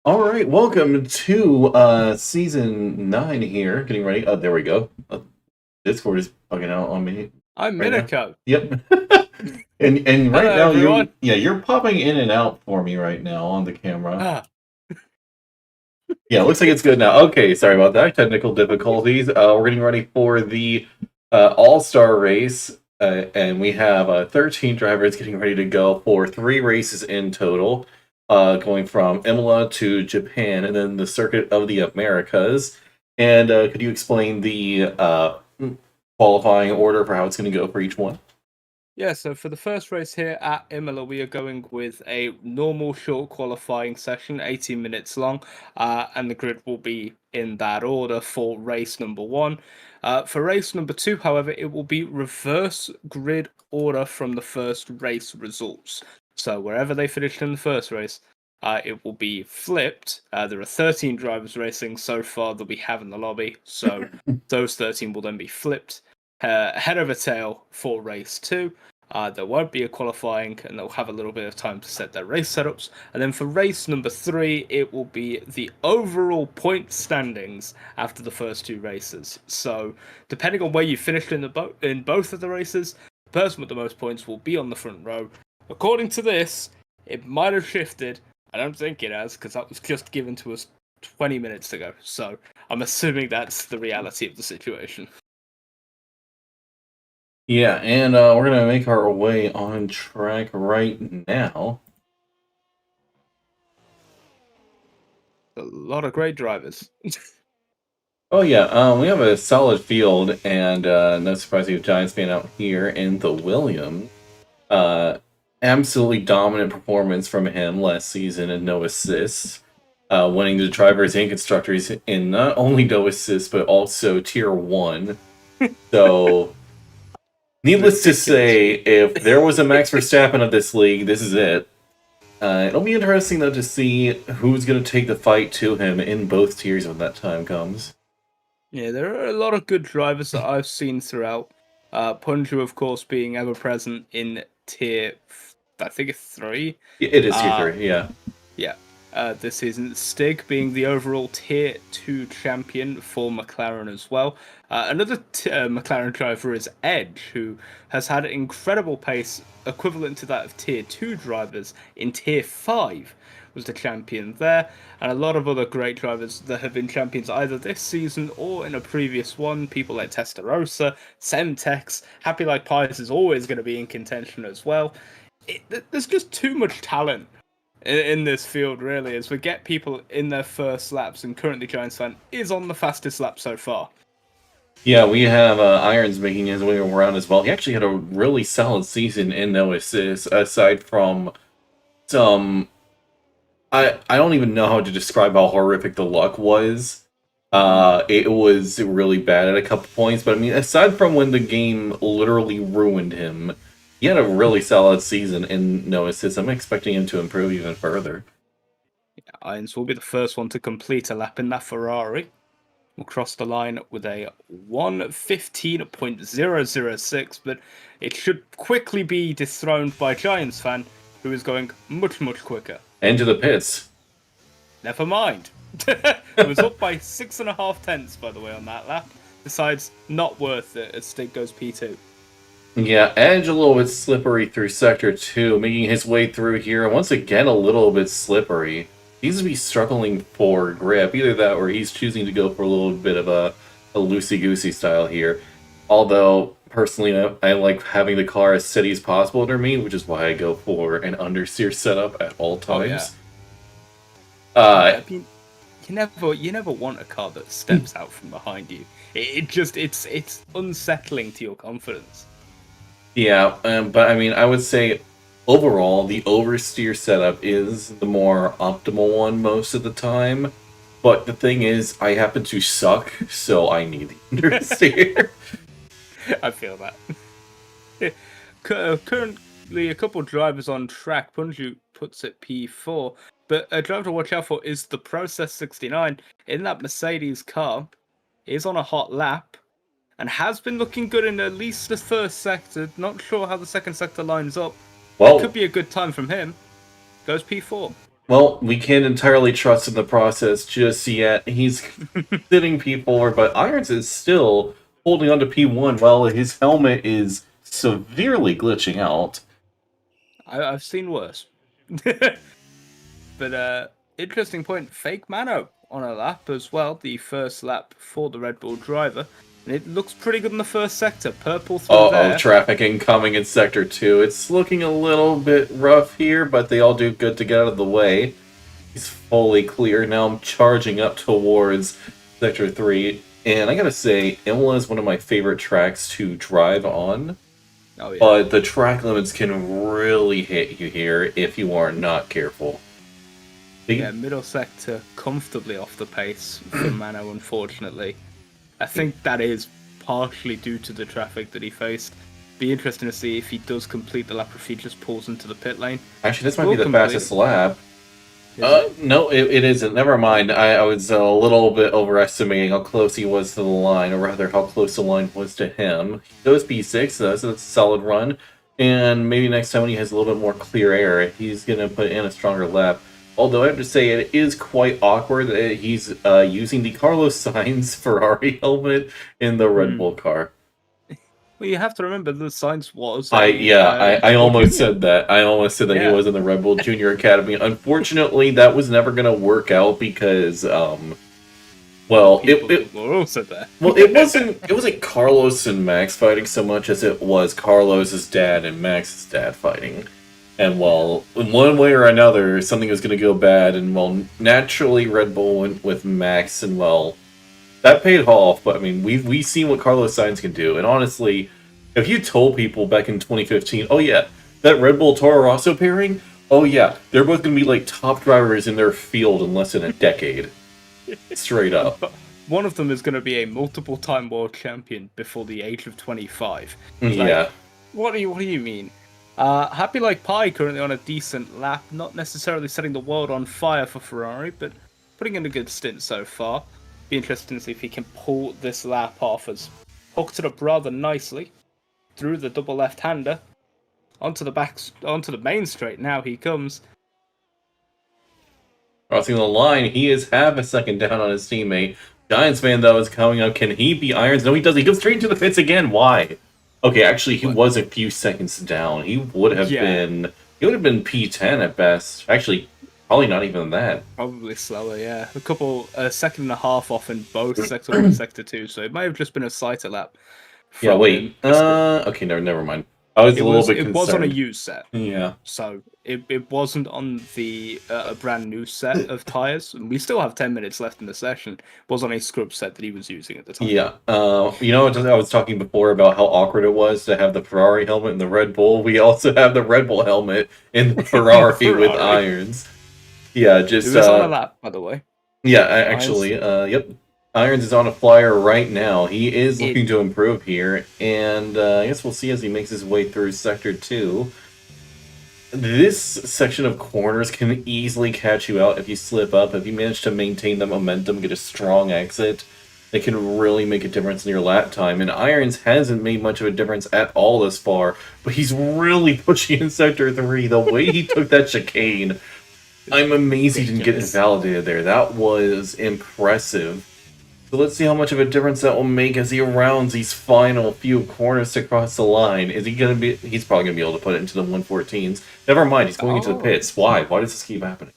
All right, welcome to season 9 here. Getting ready. Oh, there we go. Discord is bugging out on me I'm right now. Miniko. Yep. and right Hello, now everyone. you're popping in and out for me right now on the camera. Ah, Yeah, it looks like it's good now. Okay, sorry about that. Technical difficulties. We're getting ready for the All-Star race, and we have 13 drivers getting ready to go for 3 races in total, going from Imola to Japan, and then the Circuit of the Americas. And could you explain the qualifying order for how it's going to go for each one? yeah, so for the first race here at Imola, we are going with a normal short qualifying session, 18 minutes long, and the grid will be in that order for race number one. For race number two, however, it will be reverse grid order from the first race results. So wherever they finished in the first race, it will be flipped. There are 13 drivers racing so far that we have in the lobby, so those 13 will then be flipped head over tail for race two. There won't be a qualifying, and they'll have a little bit of time to set their race setups. And then for race number three, it will be the overall point standings after the first two races. So, depending on where you finished in both of the races, the person with the most points will be on the front row. According to this, it might have shifted. I don't think it has, because that was just given to us 20 minutes ago. So, I'm assuming that's the reality of the situation. Yeah, and we're going to make our way on track right now. A lot of great drivers. Oh yeah, we have a solid field, and no surprise we have Giants fan out here in the Williams. Uh, Absolutely dominant performance from him last season, and no assists, winning the drivers and constructors in not only no assists but also tier 1. So, needless to Ridiculous. say, if there was a Max Verstappen of this league, this is it. It'll be interesting though to see who's going to take the fight to him in both tiers when that time comes. Yeah, there are a lot of good drivers that I've seen throughout. Punju, of course, being ever present in I think it's three. It is tier Uh, 3, yeah. yeah, this season. Stig being the overall Tier 2 champion for McLaren as well. Another McLaren driver is Edge, who has had incredible pace equivalent to that of Tier 2 drivers in Tier 5, was the champion there. And a lot of other great drivers that have been champions either this season or in a previous one. People like Testarossa, Semtex, Happy Like Pies is always going to be in contention as well. There's just too much talent in this field, really, as we get people in their first laps, and currently Giants fan is on the fastest lap so far. Yeah, we have Irons making his way around as well. He actually had a really solid season in no assists, aside from some. I don't even know how to describe how horrific the luck was. It was really bad at a couple points, but I mean, aside from when the game literally ruined him, he had a really solid season in no assists. I'm expecting him to improve even further. Irons will be the first one to complete a lap in that Ferrari. Will cross the line with a 1:15.006, but it should quickly be dethroned by Giants fan, who is going much, much quicker. And to the pits. Never mind. It was up by 6.5 tenths, by the way, on that lap. Decides not worth it as Stig goes P2. Yeah, Edge a little bit slippery through Sector 2, making his way through here. Once again, a little bit slippery. He seems to be struggling for grip. Either that or he's choosing to go for a little bit of a loosey-goosey style here. Although, personally, I like having the car as steady as possible under me, which is why I go for an understeer setup at all times. Yeah, I mean, you never want a car that steps out from behind you. It's unsettling to your confidence. Yeah, but I mean, I would say overall, the oversteer setup is the more optimal one most of the time. But the thing is, I happen to suck, so I need the understeer. I feel that. Currently, a couple drivers on track. Punju puts it P4, but a driver to watch out for is the Process 69 in that Mercedes car. Is on a hot lap and has been looking good in at least the first sector. Not sure how the second sector lines up. It could Well, be a good time from him. Goes P4. Well, we can't entirely trust in the process just yet. He's sitting P4, but Irons is still holding on to P1 while his helmet is severely glitching out. I've seen worse. But interesting point, fake Mano on a lap as well, the first lap for the Red Bull driver. And it looks pretty good in the first sector. Purple through Uh-oh, there. traffic incoming in Sector 2. It's looking a little bit rough here, but they all do good to get out of the way. He's fully clear. Now I'm charging up towards Sector 3. And I gotta say, Imola is one of my favorite tracks to drive on. Oh yeah. But the track limits can really hit you here if you are not careful. Yeah, middle sector comfortably off the pace for Mano, unfortunately. I think that is partially due to the traffic that he faced. Be interesting to see if he does complete the lap or if he just pulls into the pit lane. Actually, this might be the fastest lap. Is No, it isn't. Never mind. I was a little bit overestimating how close he was to the line, or rather, how close the line was to him. He goes P6, though, so that's a solid run. And maybe next time when he has a little bit more clear air, he's going to put in a stronger lap. Although I have to say, it is quite awkward that he's using the Carlos Sainz Ferrari helmet in the Red Bull car. Well, you have to remember the Sainz was. I almost said that. I almost said that he was in the Red Bull Junior Academy. Unfortunately, that was never going to work out because, well, it were also there. Well, it wasn't Carlos and Max fighting so much as it was Carlos's dad and Max's dad fighting. And well, in one way or another, something was going to go bad, and well, naturally Red Bull went with Max, and well, that paid off. But I mean, we've seen what Carlos Sainz can do, and honestly, if you told people back in 2015, oh yeah, that Red Bull Toro Rosso pairing, oh yeah, they're both going to be like top drivers in their field in less than a decade, straight up. One of them is going to be a multiple-time world champion before the age of 25. Yeah. Like, what do you mean? Happy Like Pie currently on a decent lap, not necessarily setting the world on fire for Ferrari, but putting in a good stint so far. Be interesting to see if he can pull this lap off, as hooked it up rather nicely through the double left-hander onto the main straight. Now he comes. Crossing the line, he is half a second down on his teammate. Giants fan, though, is coming up. Can he be Irons? No, he does. He goes straight into the pits again. Why? Okay, actually, he was a few seconds down. He would have been P10 at best. Actually, probably not even that. Probably slower, yeah. A second and a half off in both Sector 1 and Sector 2, so it might have just been a slighter lap. Yeah, wait. Okay, never mind. I was a little bit concerned. It was on a used set. Yeah. So it wasn't on the a brand new set of tyres. And we still have 10 minutes left in the session. It was on a scrub set that he was using at the time. Yeah. You know, I was talking before about how awkward it was to have the Ferrari helmet and the Red Bull. We also have the Red Bull helmet in the Ferrari, with irons. Yeah, just... It was on a lap, by the way. Yeah, actually, yep. Irons is on a flyer right now. He is looking to improve here, and I guess we'll see as he makes his way through Sector 2. This section of corners can easily catch you out if you slip up. If you manage to maintain the momentum, get a strong exit, it can really make a difference in your lap time. And Irons hasn't made much of a difference at all this far, but he's really pushing in Sector 3. The way he took that chicane, I'm amazed he didn't get invalidated there. That was impressive. So let's see how much of a difference that will make as he rounds these final few corners to cross the line. Is he going to be... He's probably going to be able to put it into the 114s. Never mind, he's going into the pits. Why? Why does this keep happening?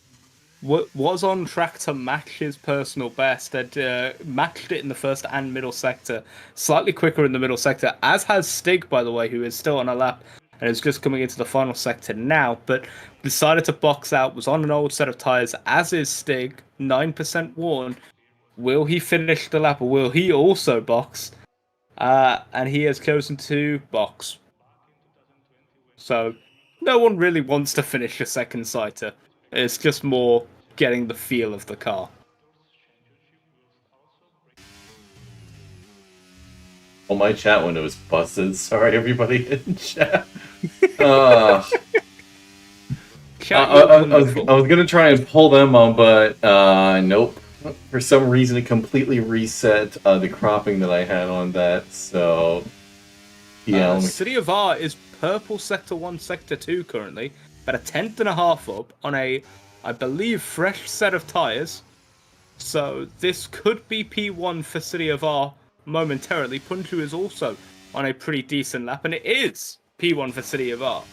Was on track to match his personal best. Had matched it in the first and middle sector. Slightly quicker in the middle sector, as has Stig, by the way, who is still on a lap and is just coming into the final sector now, but decided to box out, was on an old set of tyres, as is Stig, 9% worn. Will he finish the lap, or will he also box? And he has chosen to box. So, no one really wants to finish a second sighter. It's just more getting the feel of the car. Well, my chat window is busted. Sorry, everybody in chat. I was going to try and pull them on, but nope. For some reason, it completely reset the cropping that I had on that, so... Yeah. City of R is purple Sector 1, Sector 2 currently, about a tenth and a half up on a I believe, fresh set of tyres. So this could be P1 for City of R momentarily. Punju is also on a pretty decent lap, and it is P1 for City of R.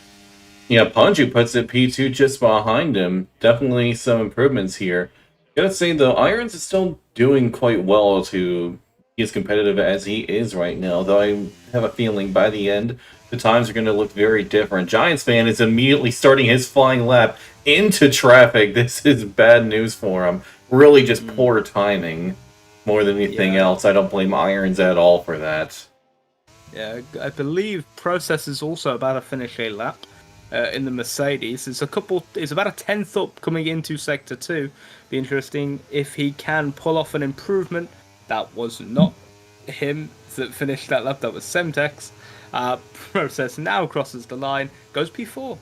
Yeah, Ponju puts it P2 just behind him. Definitely some improvements here. Gotta say, though, Irons is still doing quite well to be as competitive as he is right now, though I have a feeling by the end, the times are going to look very different. Giants fan is immediately starting his flying lap into traffic. This is bad news for him. Really just poor timing more than anything else. I don't blame Irons at all for that. Yeah, I believe Process is also about to finish a lap in the Mercedes. It's about a 10th up coming into Sector 2. Be interesting if he can pull off an improvement. That was not him that finished that lap, that was Semtex. Process now crosses the line, goes P4.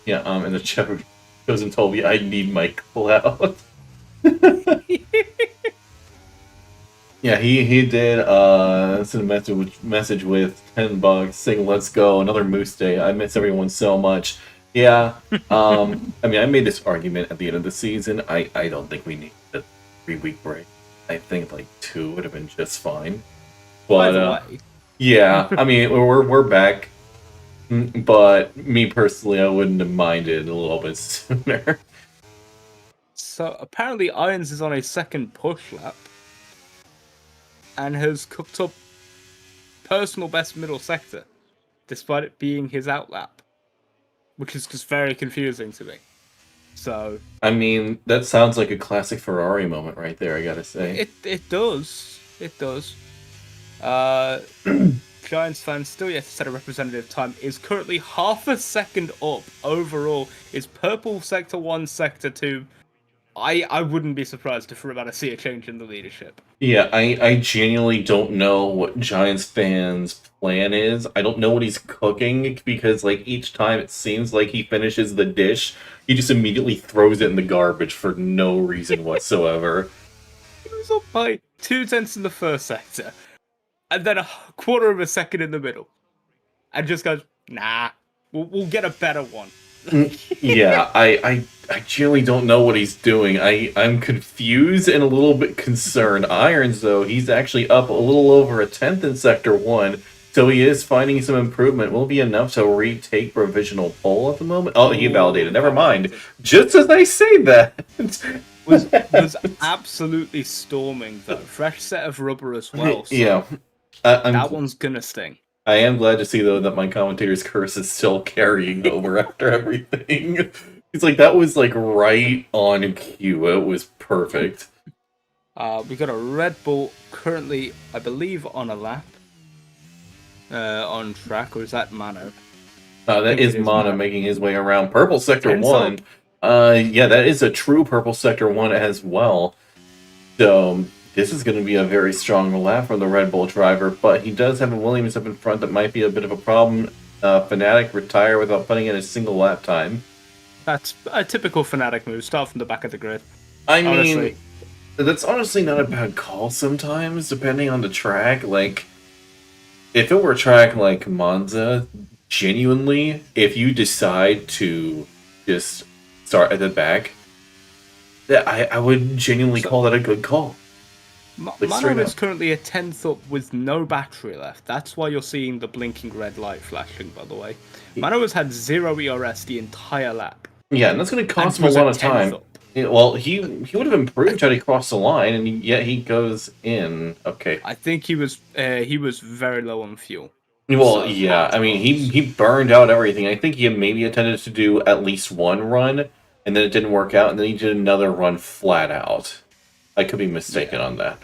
Yeah, and the chat goes and told me I need my clout. Yeah, he did send a message with $10 saying let's go, another Moose Day. I miss everyone so much. Yeah. I mean I made this argument at the end of the season. I don't think we need a 3-week break. I think like 2 would have been just fine. But yeah, I mean we're back. But me personally, I wouldn't have minded a little bit sooner. So apparently Irons is on a second push lap and has cooked up personal best middle sector, despite it being his outlap, which is just very confusing to me. So I mean, that sounds like a classic Ferrari moment right there, I gotta say. It does. Giants fans still yet to set a representative time, is currently half a second up overall. Is purple sector 1, sector 2. I wouldn't be surprised if we're about to see a change in the leadership. Yeah, I genuinely don't know what Giants fans' plan is. I don't know what he's cooking, because like each time it seems like he finishes the dish, he just immediately throws it in the garbage for no reason whatsoever. He was up by 0.2 in the first sector, and then a quarter of a second in the middle, and just goes, nah, we'll get a better one. Yeah, I genuinely don't know what he's doing. I'm confused and a little bit concerned. Irons, though, he's actually up a little over 1/10 in Sector 1, so he is finding some improvement. Will be enough to retake provisional pole at the moment? Oh, he validated. Never mind. Just as I say that. was absolutely storming, though. Fresh set of rubber as well. So yeah. that one's gonna sting. I am glad to see, though, that my commentator's curse is still carrying over after everything. It's like, that was, like, right on cue. It was perfect. We got a Red Bull currently, I believe, on a lap. On track, or is that Mano? That is Mana making his way around. Purple Sector 1. So. Yeah, that is a true Purple Sector 1 as well. So this is going to be a very strong lap for the Red Bull driver, but he does have a Williams up in front that might be a bit of a problem. Fnatic retire without putting in a single lap time. That's a typical Fnatic move. Start from the back of the grid. I mean, that's honestly not a bad call sometimes, depending on the track. Like, if it were a track like Monza, genuinely, if you decide to just start at the back, I would genuinely call that a good call. Mano is currently a 10th up with no battery left. That's why you're seeing the blinking red light flashing, by the way. Mano has had 0 ERS the entire lap. Yeah, and that's going to cost him a lot of time. Yeah, well, he would have improved had he crossed the line, and yet he goes in. Okay. I think he was very low on fuel. Well, so, yeah, I mean, he burned out everything. I think he maybe intended to do at least one run, and then it didn't work out, and then he did another run flat out. I could be mistaken on that.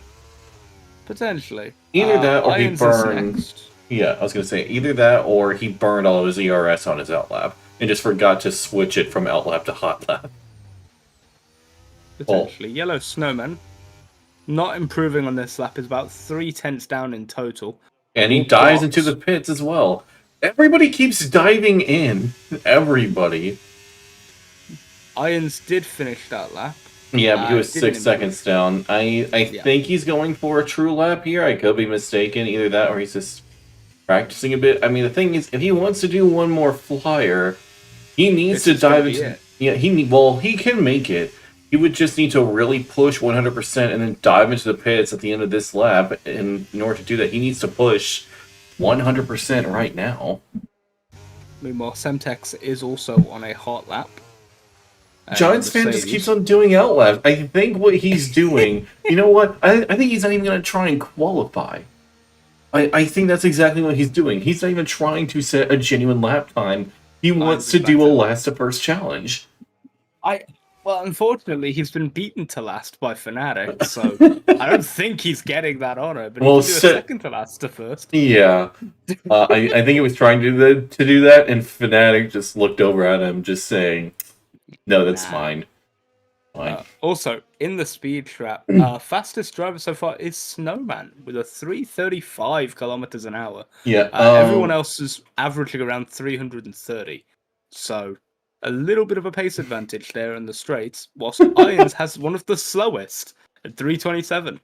Potentially. Either that or he burned... Yeah, I was going to say, either that or he burned all of his ERS on his outlap, and just forgot to switch it from outlap to hot lap. Potentially. Yellow Snowman, not improving on this lap, is about 0.3 down in total. And he dives into the pits as well. Everybody keeps diving in. Everybody. Irons did finish that lap. Yeah, but he was 6 seconds down. I think he's going for a true lap here. I could be mistaken. Either that or he's just practicing a bit. I mean, the thing is, if he wants to do one more flyer, he needs to dive into... Yeah, he can make it. He would just need to really push 100% and then dive into the pits at the end of this lap. And in order to do that, he needs to push 100% right now. Meanwhile, Semtex is also on a hot lap. And Giants fan just keeps Mercedes. on doing outlaps. I think what he's doing, you know what? I think he's not even going to try and qualify. I think that's exactly what he's doing. He's not even trying to set a genuine lap time. He wants to do a last to first challenge. Well, unfortunately, he's been beaten to last by Fnatic, so I don't think he's getting that honor. But Well, he can do a second to last to first. Yeah, I think he was trying to do that, and Fnatic just looked over at him, just saying, "No, that's fine." Also, in the speed trap, fastest driver so far is Snowman with a 335 kilometers an hour. Yeah. Everyone else is averaging around 330. So a little bit of a pace advantage there in the straights, whilst Irons has one of the slowest at 327.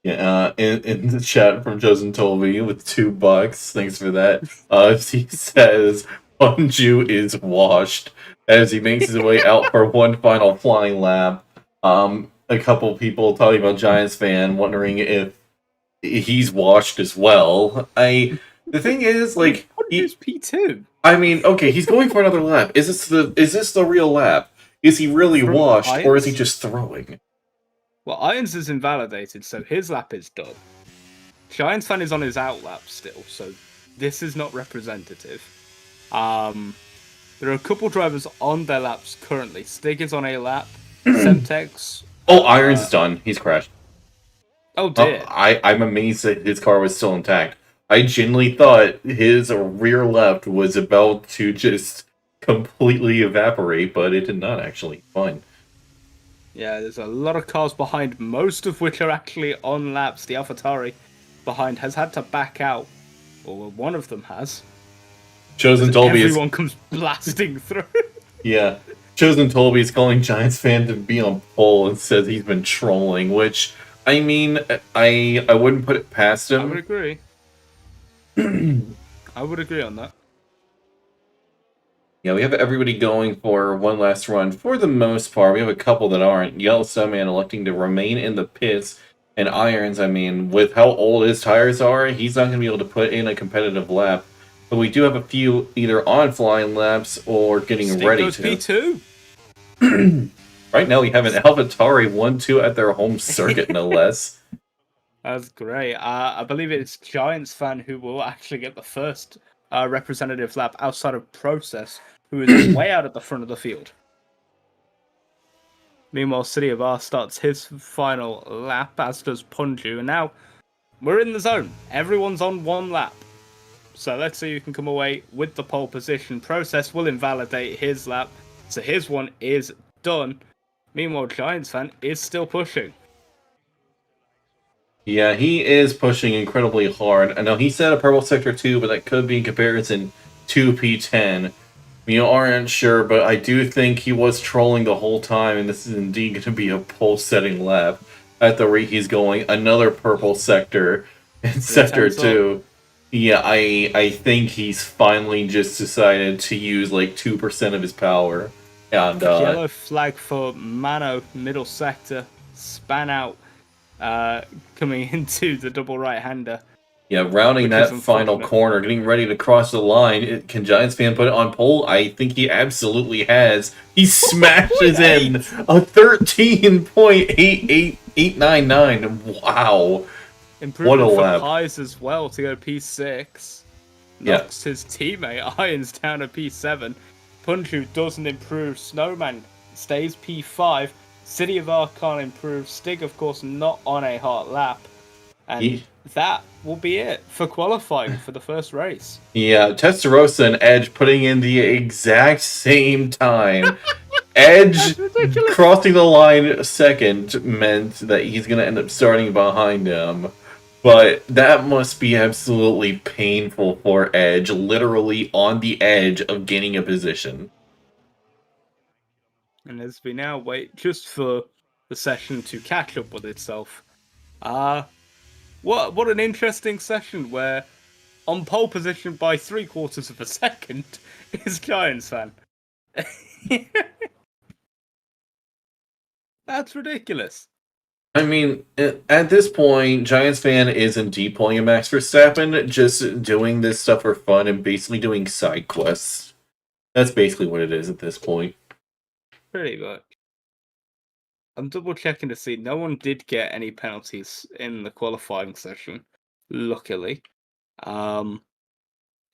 Yeah, in the chat from Josen Tolby with $2. Thanks for that. He says Bunju is washed as he makes his way out for one final flying lap. A couple people talking about Giants fan wondering if he's washed as well. The thing is, like, Bunju's P2. I mean, okay, he's going for another lap. Is this the real lap? Is he really From washed, or is he Irons? just throwing? Well, Irons is invalidated, so his lap is done. Giants fan is on his out lap still, so this is not representative. There are a couple drivers on their laps currently. Stig is on a lap. Semtex. Oh, Irons is done. He's crashed. Oh dear. I'm amazed that his car was still intact. I genuinely thought his rear left was about to just completely evaporate, but it did not actually. Fine. Yeah, there's a lot of cars behind, most of which are actually on laps. The AlphaTauri behind has had to back out, or one of them has. Chosen Tolby everyone comes blasting through. Yeah. Chosen Tolby is calling Giants fan to be on pole and says he's been trolling, which I mean, I wouldn't put it past him. I would agree. I would agree on that. Yeah, we have everybody going for one last run. For the most part, we have a couple that aren't. Yellow Snowman electing to remain in the pits. And Irons, I mean, with how old his tires are, he's not going to be able to put in a competitive lap. But we do have a few either on flying laps or getting Stig ready goes to. P2. Right now, we have an AlphaTauri 1-2 at their home circuit, no less. That's great. I believe it's Giants fan who will actually get the first representative lap outside of Process, who is way out at the front of the field. Meanwhile, City of R starts his final lap, as does Punju, and now we're in the zone. Everyone's on one lap. So let's see who can come away with the pole position. Process will invalidate his lap, so his one is done. Meanwhile, Giants fan is still pushing. Yeah, he is pushing incredibly hard. I know he said a purple sector 2, but that could be in comparison to P10. We aren't sure, but I do think he was trolling the whole time, and this is indeed going to be a pole-setting lap at the rate he's going. Another purple sector in sector 2. Yeah, I think he's finally just decided to use like 2% of his power. And yellow flag for Mano, middle sector, span out. Coming into the double right-hander. Yeah, rounding that final corner, getting ready to cross the line. Can Giants fan put it on pole? I think he absolutely has. He smashes in a 13.88899. Wow. Improvement what a lap. For Pies as well to go P6. Knocks his teammate Irons down to P7. Punju doesn't improve. Snowman stays P5. City of R can't improve. Stig, of course, not on a hot lap. And that will be it for qualifying for the first race. Yeah, Testarossa and Edge putting in the exact same time. Edge crossing the line second meant that he's going to end up starting behind him. But that must be absolutely painful for Edge, literally on the edge of gaining a position. And as we now wait just for the session to catch up with itself. What an interesting session where on pole position by 3/4 of a second is Giants fan. That's ridiculous. I mean, at this point, Giants fan isn't deploying a Max Verstappen, just doing this stuff for fun and basically doing side quests. That's basically what it is at this point. Pretty much. I'm double checking to see no one did get any penalties in the qualifying session, luckily. Um,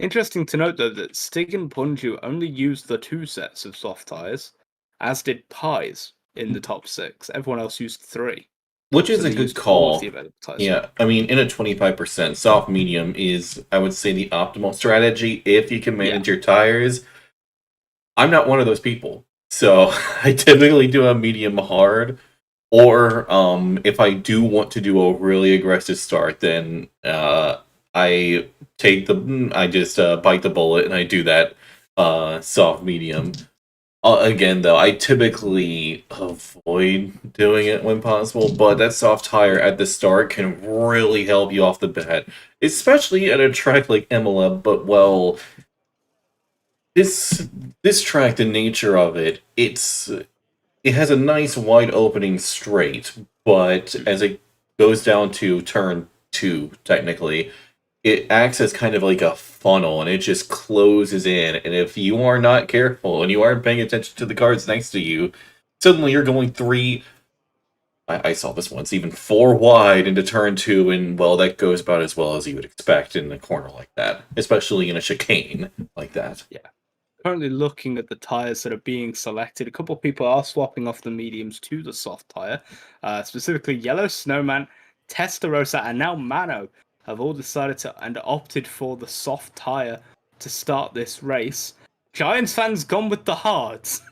Interesting to note though that Stig and Punju only used the 2 sets of soft tires, as did Pies in the top 6. Everyone else used 3. Which So is a they good used all of the call. available tires. Yeah, I mean, in a 25%, soft medium is, I would say, the optimal strategy if you can manage your tires. I'm not one of those people. So I typically do a medium hard. Or if I do want to do a really aggressive start, then I I just bite the bullet and I do that soft medium. Again, though, I typically avoid doing it when possible, but that soft tire at the start can really help you off the bat, especially at a track like MLM. But well, this track, the nature of it, it has a nice wide opening straight, but as it goes down to turn 2, technically, it acts as kind of like a funnel and it just closes in. And if you are not careful and you aren't paying attention to the cars next to you, suddenly you're going 3. I saw this once, even 4 wide into turn 2, and well, that goes about as well as you would expect in a corner like that, especially in a chicane like that. Yeah. Currently looking at the tires that are being selected, a couple of people are swapping off the mediums to the soft tire. Specifically, Yellow Snowman, Testarossa, and now Mano have all decided to and opted for the soft tire to start this race. Giants fans gone with the hards.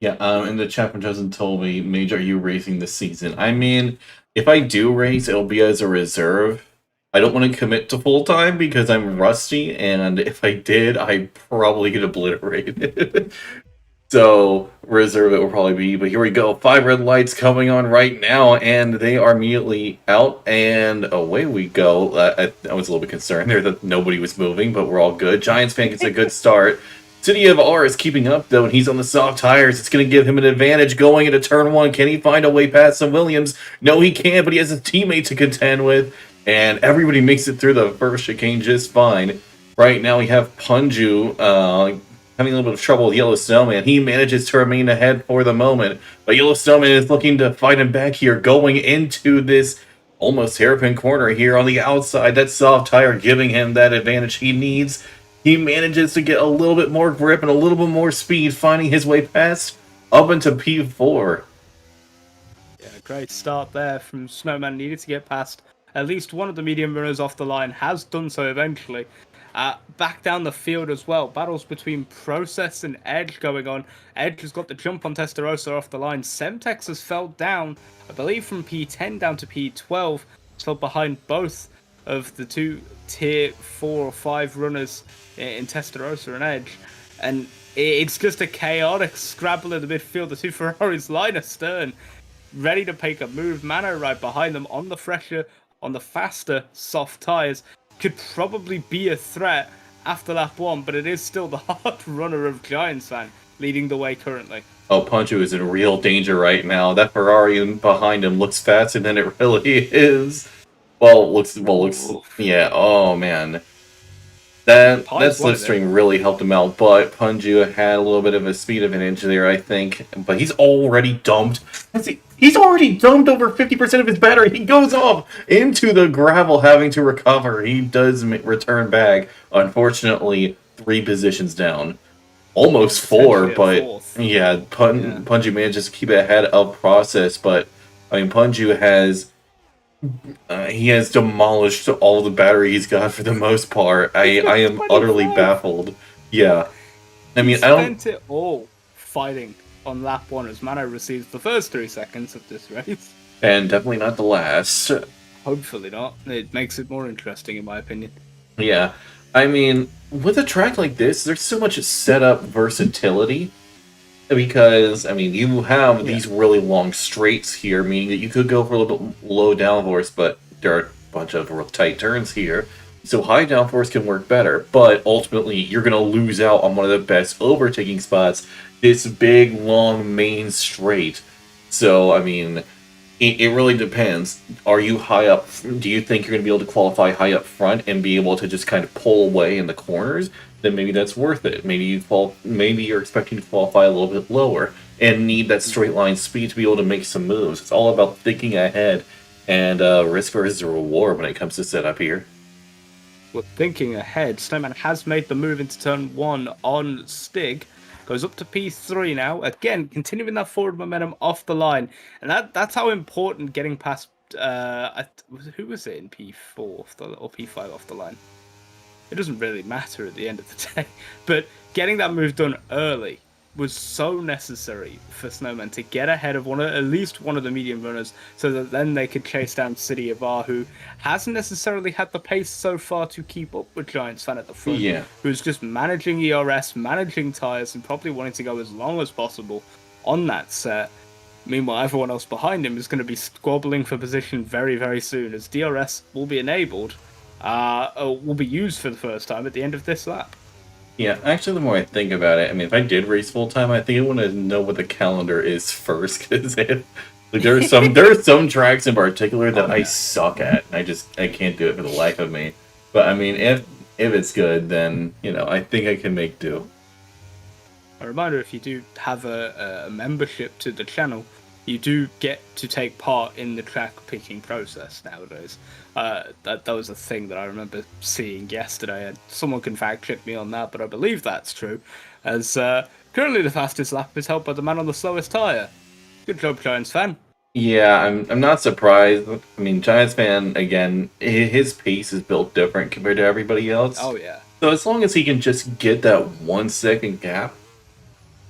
Yeah, and the chaplain doesn't told me, Mage, are you racing this season? I mean, if I do race, it'll be as a reserve. I don't want to commit to full time because I'm rusty, and if I did, I'd probably get obliterated. So, reserve it will probably be, but here we go. 5 red lights coming on right now, and they are immediately out, and away we go. I was a little bit concerned there that nobody was moving, but we're all good. Giants fan gets a good start. City of R is keeping up, though, and he's on the soft tires. It's going to give him an advantage going into turn 1. Can he find a way past some Williams? No, he can't, but he has his teammate to contend with, and everybody makes it through the first chicane just fine. Right now, we have Punju having a little bit of trouble with Yellow Snowman. He manages to remain ahead for the moment, but Yellow Snowman is looking to fight him back here, going into this almost hairpin corner here on the outside. That soft tire giving him that advantage he needs. He manages to get a little bit more grip and a little bit more speed, finding his way past up into P4. Yeah, great start there from Snowman. Needed to get past at least one of the medium runners off the line. Has done so eventually. Back down the field as well. Battles between Process and Edge going on. Edge has got the jump on Testarossa off the line. Semtex has fell down, I believe, from P10 down to P12. Still behind both of the 2 tier 4 or 5 runners in Testarossa and Edge. And it's just a chaotic scrabble in the midfield. The 2 Ferraris line astern, ready to make a move. Mano right behind them on the fresher, on the faster soft tires. Could probably be a threat after lap 1, but it is still the hard runner of Giants fan leading the way currently. Oh, Punju is in real danger right now. That Ferrari behind him looks faster than it really is. Looks, yeah, oh man. That slipstream really helped him out, but Punju had a little bit of a speed advantage there, I think. But he's already dumped. He's already dumped over 50% of his battery. He goes off into the gravel, having to recover. He does return back. Unfortunately, 3 positions down. Almost 4, but yeah, Punju manages to keep it ahead of Process. But I mean, Punju has he has demolished all the battery he's got for the most part. I am utterly baffled. Yeah, I mean, I spent it all fighting on lap 1 as Mano receives the first 3 seconds of this race, and definitely not the last. Hopefully not. It makes it more interesting, in my opinion. Yeah, I mean, with a track like this, there's so much setup versatility. Because, I mean, you have these really long straights here, meaning that you could go for a little bit low downforce, but there are a bunch of real tight turns here. So high downforce can work better, but ultimately you're going to lose out on one of the best overtaking spots, this big, long main straight. So, I mean, it really depends. Are you high up? Do you think you're going to be able to qualify high up front and be able to just kind of pull away in the corners? Then maybe that's worth it. Maybe you're expecting to qualify a little bit lower and need that straight line speed to be able to make some moves. It's all about thinking ahead and risk versus reward when it comes to setup here. Well, thinking ahead, Snowman has made the move into turn 1 on Stig. Goes up to P3 now. Again, continuing that forward momentum off the line. And that's how important getting past... who was it in P4 or P5 off the line? It doesn't really matter at the end of the day. But getting that move done early was so necessary for Snowman to get ahead of at least one of the medium runners, so that then they could chase down City of R, who hasn't necessarily had the pace so far to keep up with Giants Fan at the front. Yeah. Who's just managing ERS, managing tires, and probably wanting to go as long as possible on that set. Meanwhile, everyone else behind him is going to be squabbling for position very, very soon, as DRS will be enabled, will be used for the first time at the end of this lap. Yeah, actually, the more I think about it, I mean, if I did race full time, I think I want to know what the calendar is first, because like, there are some tracks in particular that I suck at. I can't do it for the life of me. But I mean, if it's good, then I think I can make do. A reminder: if you do have a membership to the channel, you do get to take part in the track picking process nowadays. That was a thing that I remember seeing yesterday, and someone can fact check me on that, but I believe that's true. As currently the fastest lap is held by the man on the slowest tyre. Good job, Giants fan. Yeah, I'm not surprised. I mean, Giants fan, again, his pace is built different compared to everybody else. Oh yeah. So as long as he can just get that 1 second gap,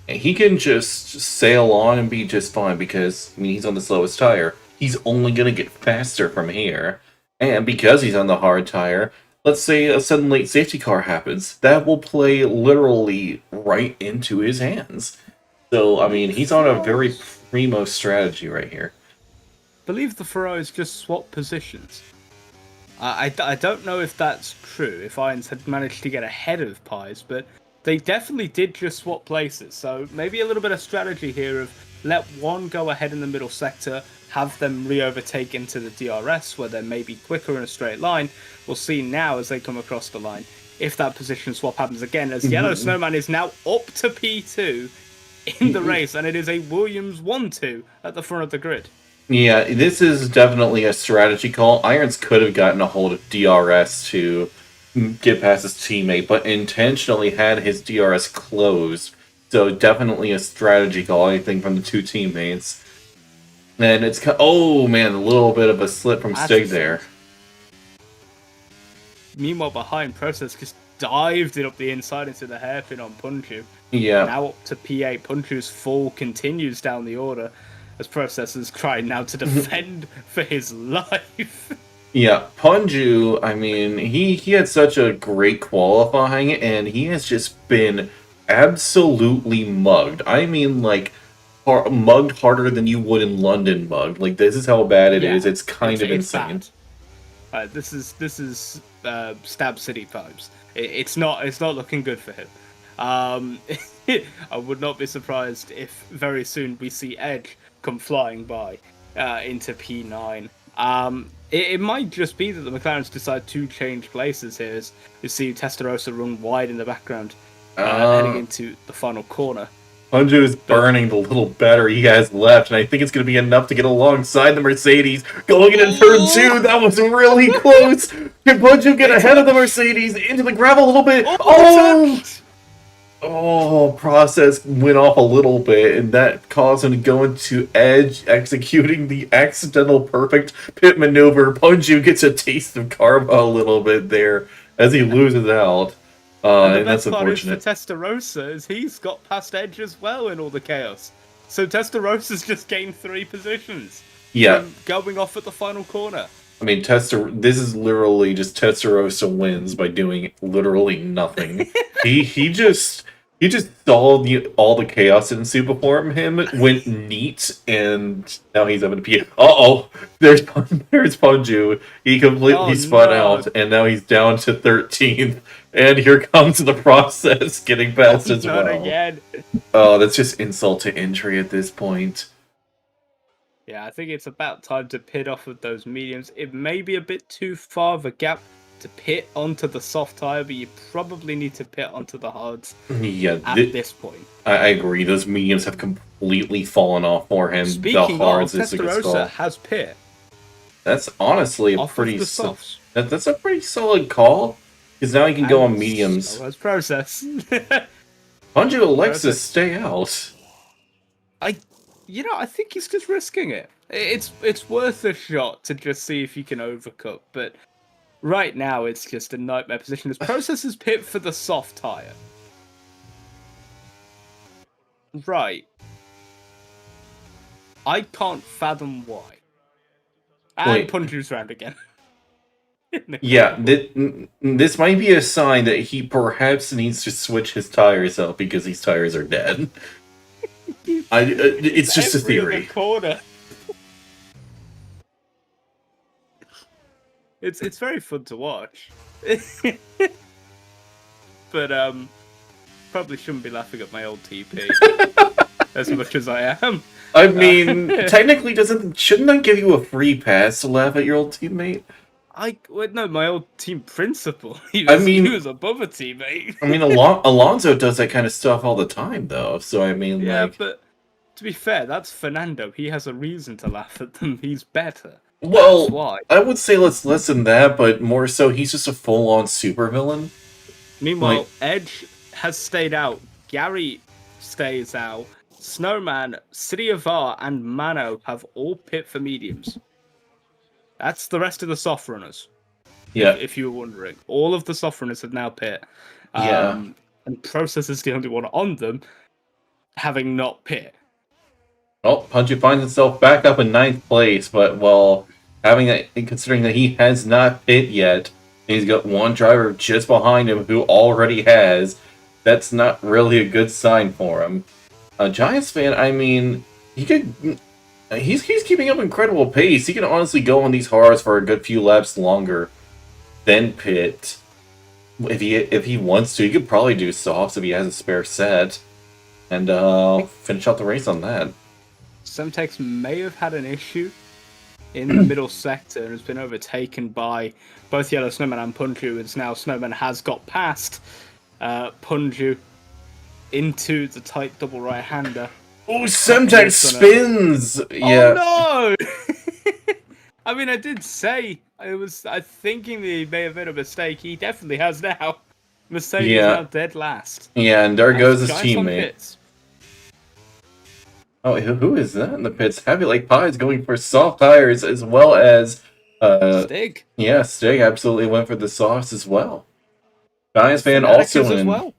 he can just sail on and be just fine, because, I mean, he's on the slowest tire. He's only going to get faster from here. And because he's on the hard tire, let's say a sudden late safety car happens, that will play literally right into his hands. So, I mean, he's on a very primo strategy right here. I believe the Ferraris just swapped positions. I don't know if that's true, if Irons had managed to get ahead of Pies, but they definitely did just swap places. So maybe a little bit of strategy here of let one go ahead in the middle sector, have them re-overtake into the DRS, where they're maybe quicker in a straight line. We'll see now as they come across the line if that position swap happens again, as Yellow Snowman is now up to P2 in the race, and it is a Williams 1-2 at the front of the grid. Yeah, this is definitely a strategy call. Irons could have gotten a hold of DRS to get past his teammate, but intentionally had his DRS closed. So definitely a strategy call, I think, from the two teammates. And it's oh man, a little bit of a slip from Stig there. Meanwhile, behind, Process just dived it up the inside into the hairpin on Punju. Yeah. Now up to P8. Punju's fall continues down the order as Process is trying now to defend for his life. Yeah, Punju, I mean, he had such a great qualifying, and he has just been absolutely mugged. I mean, like, mugged harder than you would in London mugged. Like, this is how bad it is. It's kind of insane. This is Stab City vibes. It's not looking good for him. I would not be surprised if very soon we see Edge come flying by into P9. It might just be that the McLarens decide to change places here, as you see Testarossa run wide in the background, heading into the final corner. Punju is burning the little battery he has left, and I think it's going to be enough to get alongside the Mercedes. Going into turn 2, that was really close! Can Punju get ahead of the Mercedes into the gravel a little bit? Oh, process went off a little bit, and that caused him to go into Edge, executing the accidental perfect pit maneuver. Punju gets a taste of karma a little bit there as he loses out. And that's unfortunate. The best part is for Testarossa is he's got past Edge as well in all the chaos. So Testarosa's just gained 3 positions. Yeah. From going off at the final corner. I mean, this is literally just Testarossa wins by doing literally nothing. he just saw all the chaos ensue before him, went neat, and now he's up in P. There's Punju. He completely spun out, and now he's down to 13th. And here comes the process getting past as well. Again. Oh, that's just insult to injury at this point. Yeah, I think it's about time to pit off of those mediums. It may be a bit too far of a gap to pit onto the soft tire, but you probably need to pit onto the hards Yeah, at this point. I agree. Those mediums have completely fallen off for him. The Speaking of, hards is a good Testarossa call. has pit That's honestly a off of pretty the softs. that's a pretty solid call. Because now he can go And on mediums. so has Process. Bunju Alexis, stay out. I think he's just risking it. It's worth a shot to just see if he can overcut, but right now it's just a nightmare position. As Process is pit for the soft tire. Right. I can't fathom why. And Wait. Punju's round again. Yeah, this might be a sign that he perhaps needs to switch his tires out because these tires are dead. It's just a theory. Corner. It's very fun to watch. But probably shouldn't be laughing at my old TP as much as I am. I mean, technically, shouldn't I give you a free pass to laugh at your old teammate? No, my old team principal. He was above a teammate. I mean, Alonso does that kind of stuff all the time, though. So I mean, yeah, but to be fair, that's Fernando. He has a reason to laugh at them. He's better. Well, that's why. I would say let's lessen that, but more so, he's just a full-on supervillain. Meanwhile, Edge has stayed out. Gary stays out. Snowman, City of R, and Mano have all pit for mediums. That's the rest of the soft runners. Yeah. If you were wondering. All of the soft runners have now pit. Yeah. And Process is the only one on them, having not pit. Well, Punchy finds himself back up in 9th place, but considering that he has not pit yet, he's got one driver just behind him who already has. That's not really a good sign for him. Giants fan, I mean, he's keeping up incredible pace. He can honestly go on these hards for a good few laps longer than pit. If he wants to, he could probably do softs if he has a spare set, and finish out the race on that. Semtex may have had an issue in the middle sector and has been overtaken by both Yellow Snowman and Punju. It's now Snowman has got past Punju into the tight double right-hander. Oh, Semtex spins! Yeah. Oh no! I mean, I did say I thinking he may have made a mistake. He definitely has now. Mercedes now dead last. Yeah, and there goes his teammate. Oh, who is that in the pits? Happy Lake Pie is going for soft tires as well as Stig. Yeah, Stig absolutely went for the softs as well. Giants fan also in. Well.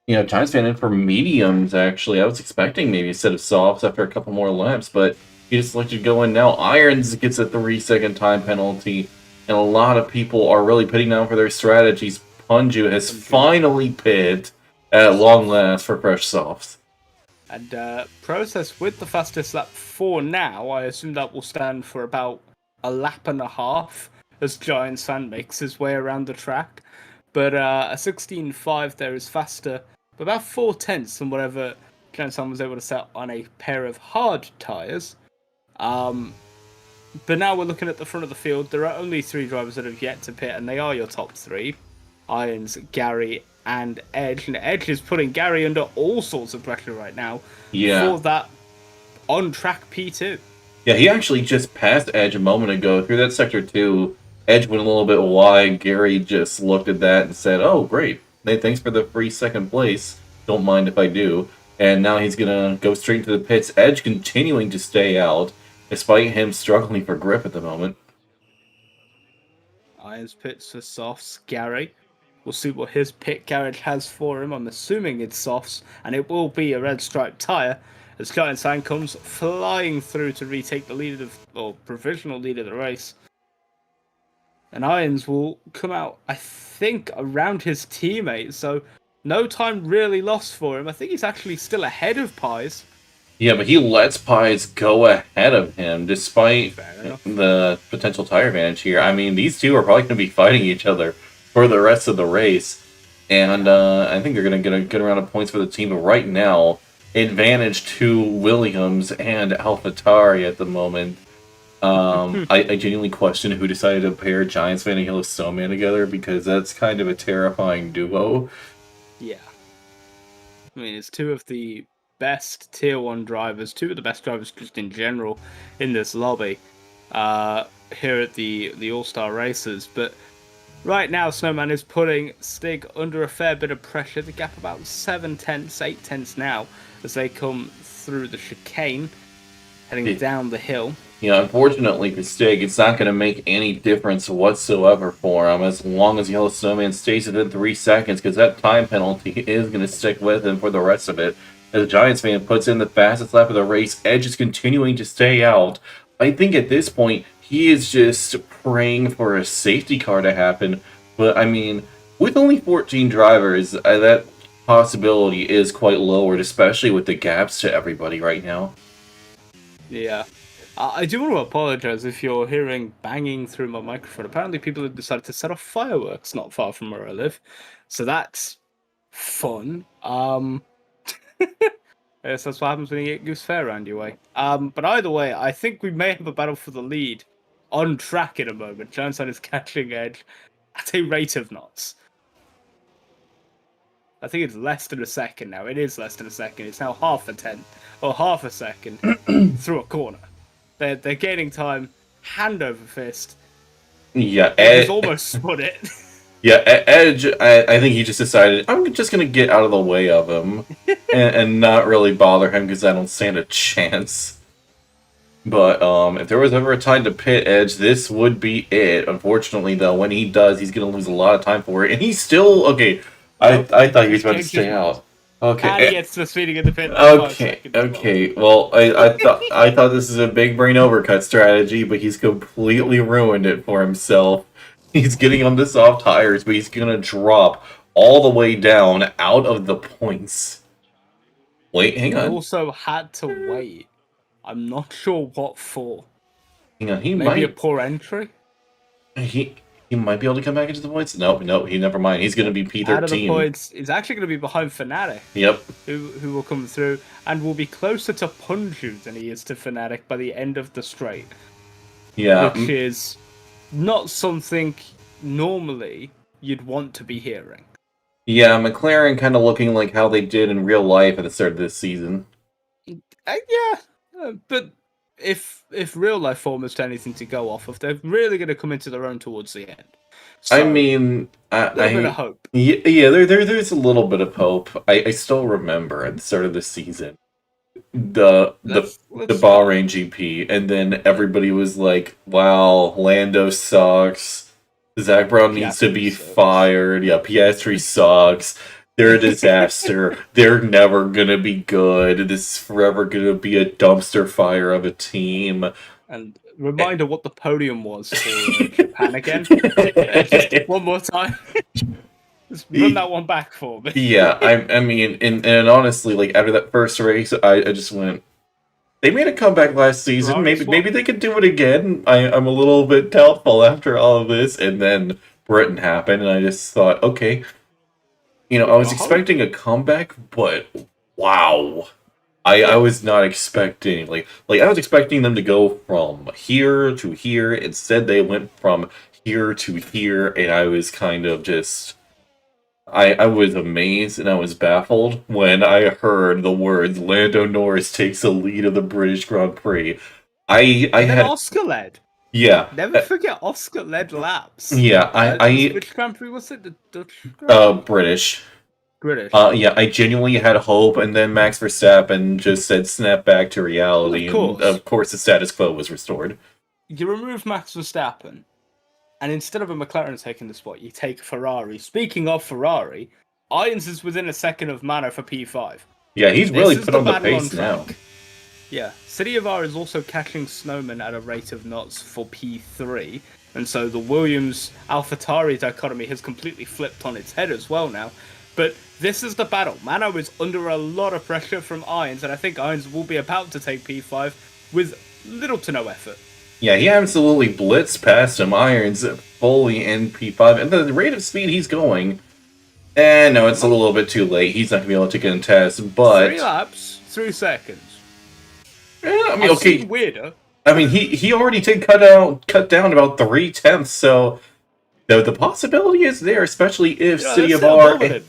Giants fan in for mediums, actually. I was expecting maybe a set of softs after a couple more laps, but he just let you go in now. Irons gets a 3-second time penalty, and a lot of people are really pitting down for their strategies. Punju has finally pit at long last for fresh softs. And Process with the fastest lap for now. I assume that will stand for about a lap and a half as Giant Fan makes his way around the track. But a 16.5 there is faster, but about 4/10 than whatever Giant Fan was able to set on a pair of hard tyres. But now we're looking at the front of the field. There are only 3 drivers that have yet to pit, and they are your top 3. Irons, Gary, and Edge. And Edge is putting Gary under all sorts of pressure right now for that on-track P2. Yeah, he actually just passed Edge a moment ago through that Sector 2. Edge went a little bit wide. Gary just looked at that and said, oh, great. Hey, thanks for the free second place. Don't mind if I do. And now he's going to go straight into the pits. Edge continuing to stay out, despite him struggling for grip at the moment. Irons pits for softs. Gary. We'll see what his pit garage has for him. I'm assuming it's softs, and it will be a red striped tyre as Giant Fan comes flying through to retake the lead provisional lead of the race. And Irons will come out, I think, around his teammate, so no time really lost for him. I think he's actually still ahead of Pies. Yeah, but he lets Pies go ahead of him despite the potential tire advantage here. I mean, these two are probably going to be fighting each other for the rest of the race, and I think they're going to get a good amount of points for the team. But right now, advantage to Williams and AlphaTauri at the moment. I genuinely question who decided to pair Giants fan and Yellow Snowman together, because that's kind of a terrifying duo. Yeah. I mean, it's two of the best tier 1 drivers, two of the best drivers just in general in this lobby here at the All-Star Races. But right now, Snowman is putting Stig under a fair bit of pressure. The gap about 7 tenths, 8 tenths now as they come through the chicane, heading down the hill. Yeah, unfortunately for Stig, it's not going to make any difference whatsoever for him as long as Yellow Snowman stays within 3 seconds, because that time penalty is going to stick with him for the rest of it. As the Giants fan puts in the fastest lap of the race, Edge is continuing to stay out. I think at this point, he is just praying for a safety car to happen. But, I mean, with only 14 drivers, that possibility is quite lowered, especially with the gaps to everybody right now. Yeah. I do want to apologize if you're hearing banging through my microphone. Apparently, people have decided to set off fireworks not far from where I live, so that's fun. Yes, that's what happens when you get Goose Fair around your way. But either way, I think we may have a battle for the lead on track in a moment. Giantstein is catching Edge at a rate of knots. I think it's less than a second now. It is less than a second. It's now half a tenth or half a second through a corner. They're gaining time, hand over fist. Yeah, Edge almost spun it. Yeah, Edge, I think he just decided, I'm just going to get out of the way of him and not really bother him because I don't stand a chance. But if there was ever a time to pit Edge, this would be it. Unfortunately, though, when he does, he's going to lose a lot of time for it. And he's still... Okay, I thought he was about to stay out. Okay. And he gets the speeding in the pit. Okay. Well, I thought this is a big brain overcut strategy, but he's completely ruined it for himself. He's getting on the soft tires, but he's gonna drop all the way down out of the points. Wait, hang on. He also had to wait. I'm not sure what for. Hang on, Maybe a poor entry? He might be able to come back into the points. No, never mind. He's going to be P13. Out of the points, he's actually going to be behind Fnatic. Yep. Who will come through and will be closer to Punju than he is to Fnatic by the end of the straight. Yeah. Which is not something normally you'd want to be hearing. Yeah, McLaren kind of looking like how they did in real life at the start of this season. But if real life form is anything to go off of, they're really going to come into their own towards the end. So, I mean, a little bit of hope. Yeah, there's a little bit of hope. I still remember at the start of the season, the Bahrain GP, and then everybody was like, "Wow, Lando sucks. Zach Brown needs to be fired. Yeah, Piastri sucks. They're a disaster. They're never gonna be good. This is forever gonna be a dumpster fire of a team." And reminder what the podium was for Japan again. Just one more time. Just run that one back for me. Yeah, I mean, and honestly, like after that first race, I just went. They made a comeback last season. Maybe they could do it again. I'm a little bit doubtful after all of this, and then Britain happened, and I just thought, okay. You know, I was expecting a comeback, but wow. I was not expecting, like I was expecting them to go from here to here. Instead, they went from here to here, and I was kind of just... I was amazed and I was baffled when I heard the words, Lando Norris takes the lead of the British Grand Prix. I had... Oscar led. Yeah. Never forget Oscar led laps. Yeah, which Grand Prix was it? The Dutch Grand Prix? British. Yeah, I genuinely had hope, and then Max Verstappen just said snap back to reality, and of course the status quo was restored. You remove Max Verstappen, and instead of a McLaren taking the spot, you take Ferrari. Speaking of Ferrari, Irons is within a second of Mano for P5. Yeah, he's really put on the pace now. Yeah, City of R is also catching Snowman at a rate of knots for P3, and so the Williams-AlphaTauri dichotomy has completely flipped on its head as well now. But this is the battle. Mano is under a lot of pressure from Irons, and I think Irons will be about to take P5 with little to no effort. Yeah, he absolutely blitzed past him. Irons fully in P5, and the rate of speed he's going, No, it's a Not little bit too late. He's not gonna be able to contest, 3 laps, 3 seconds. I mean, I've seen okay. weirder. I mean, he already did cut down about 3/10, so the possibility is there, especially if City Let's of sit R. above it.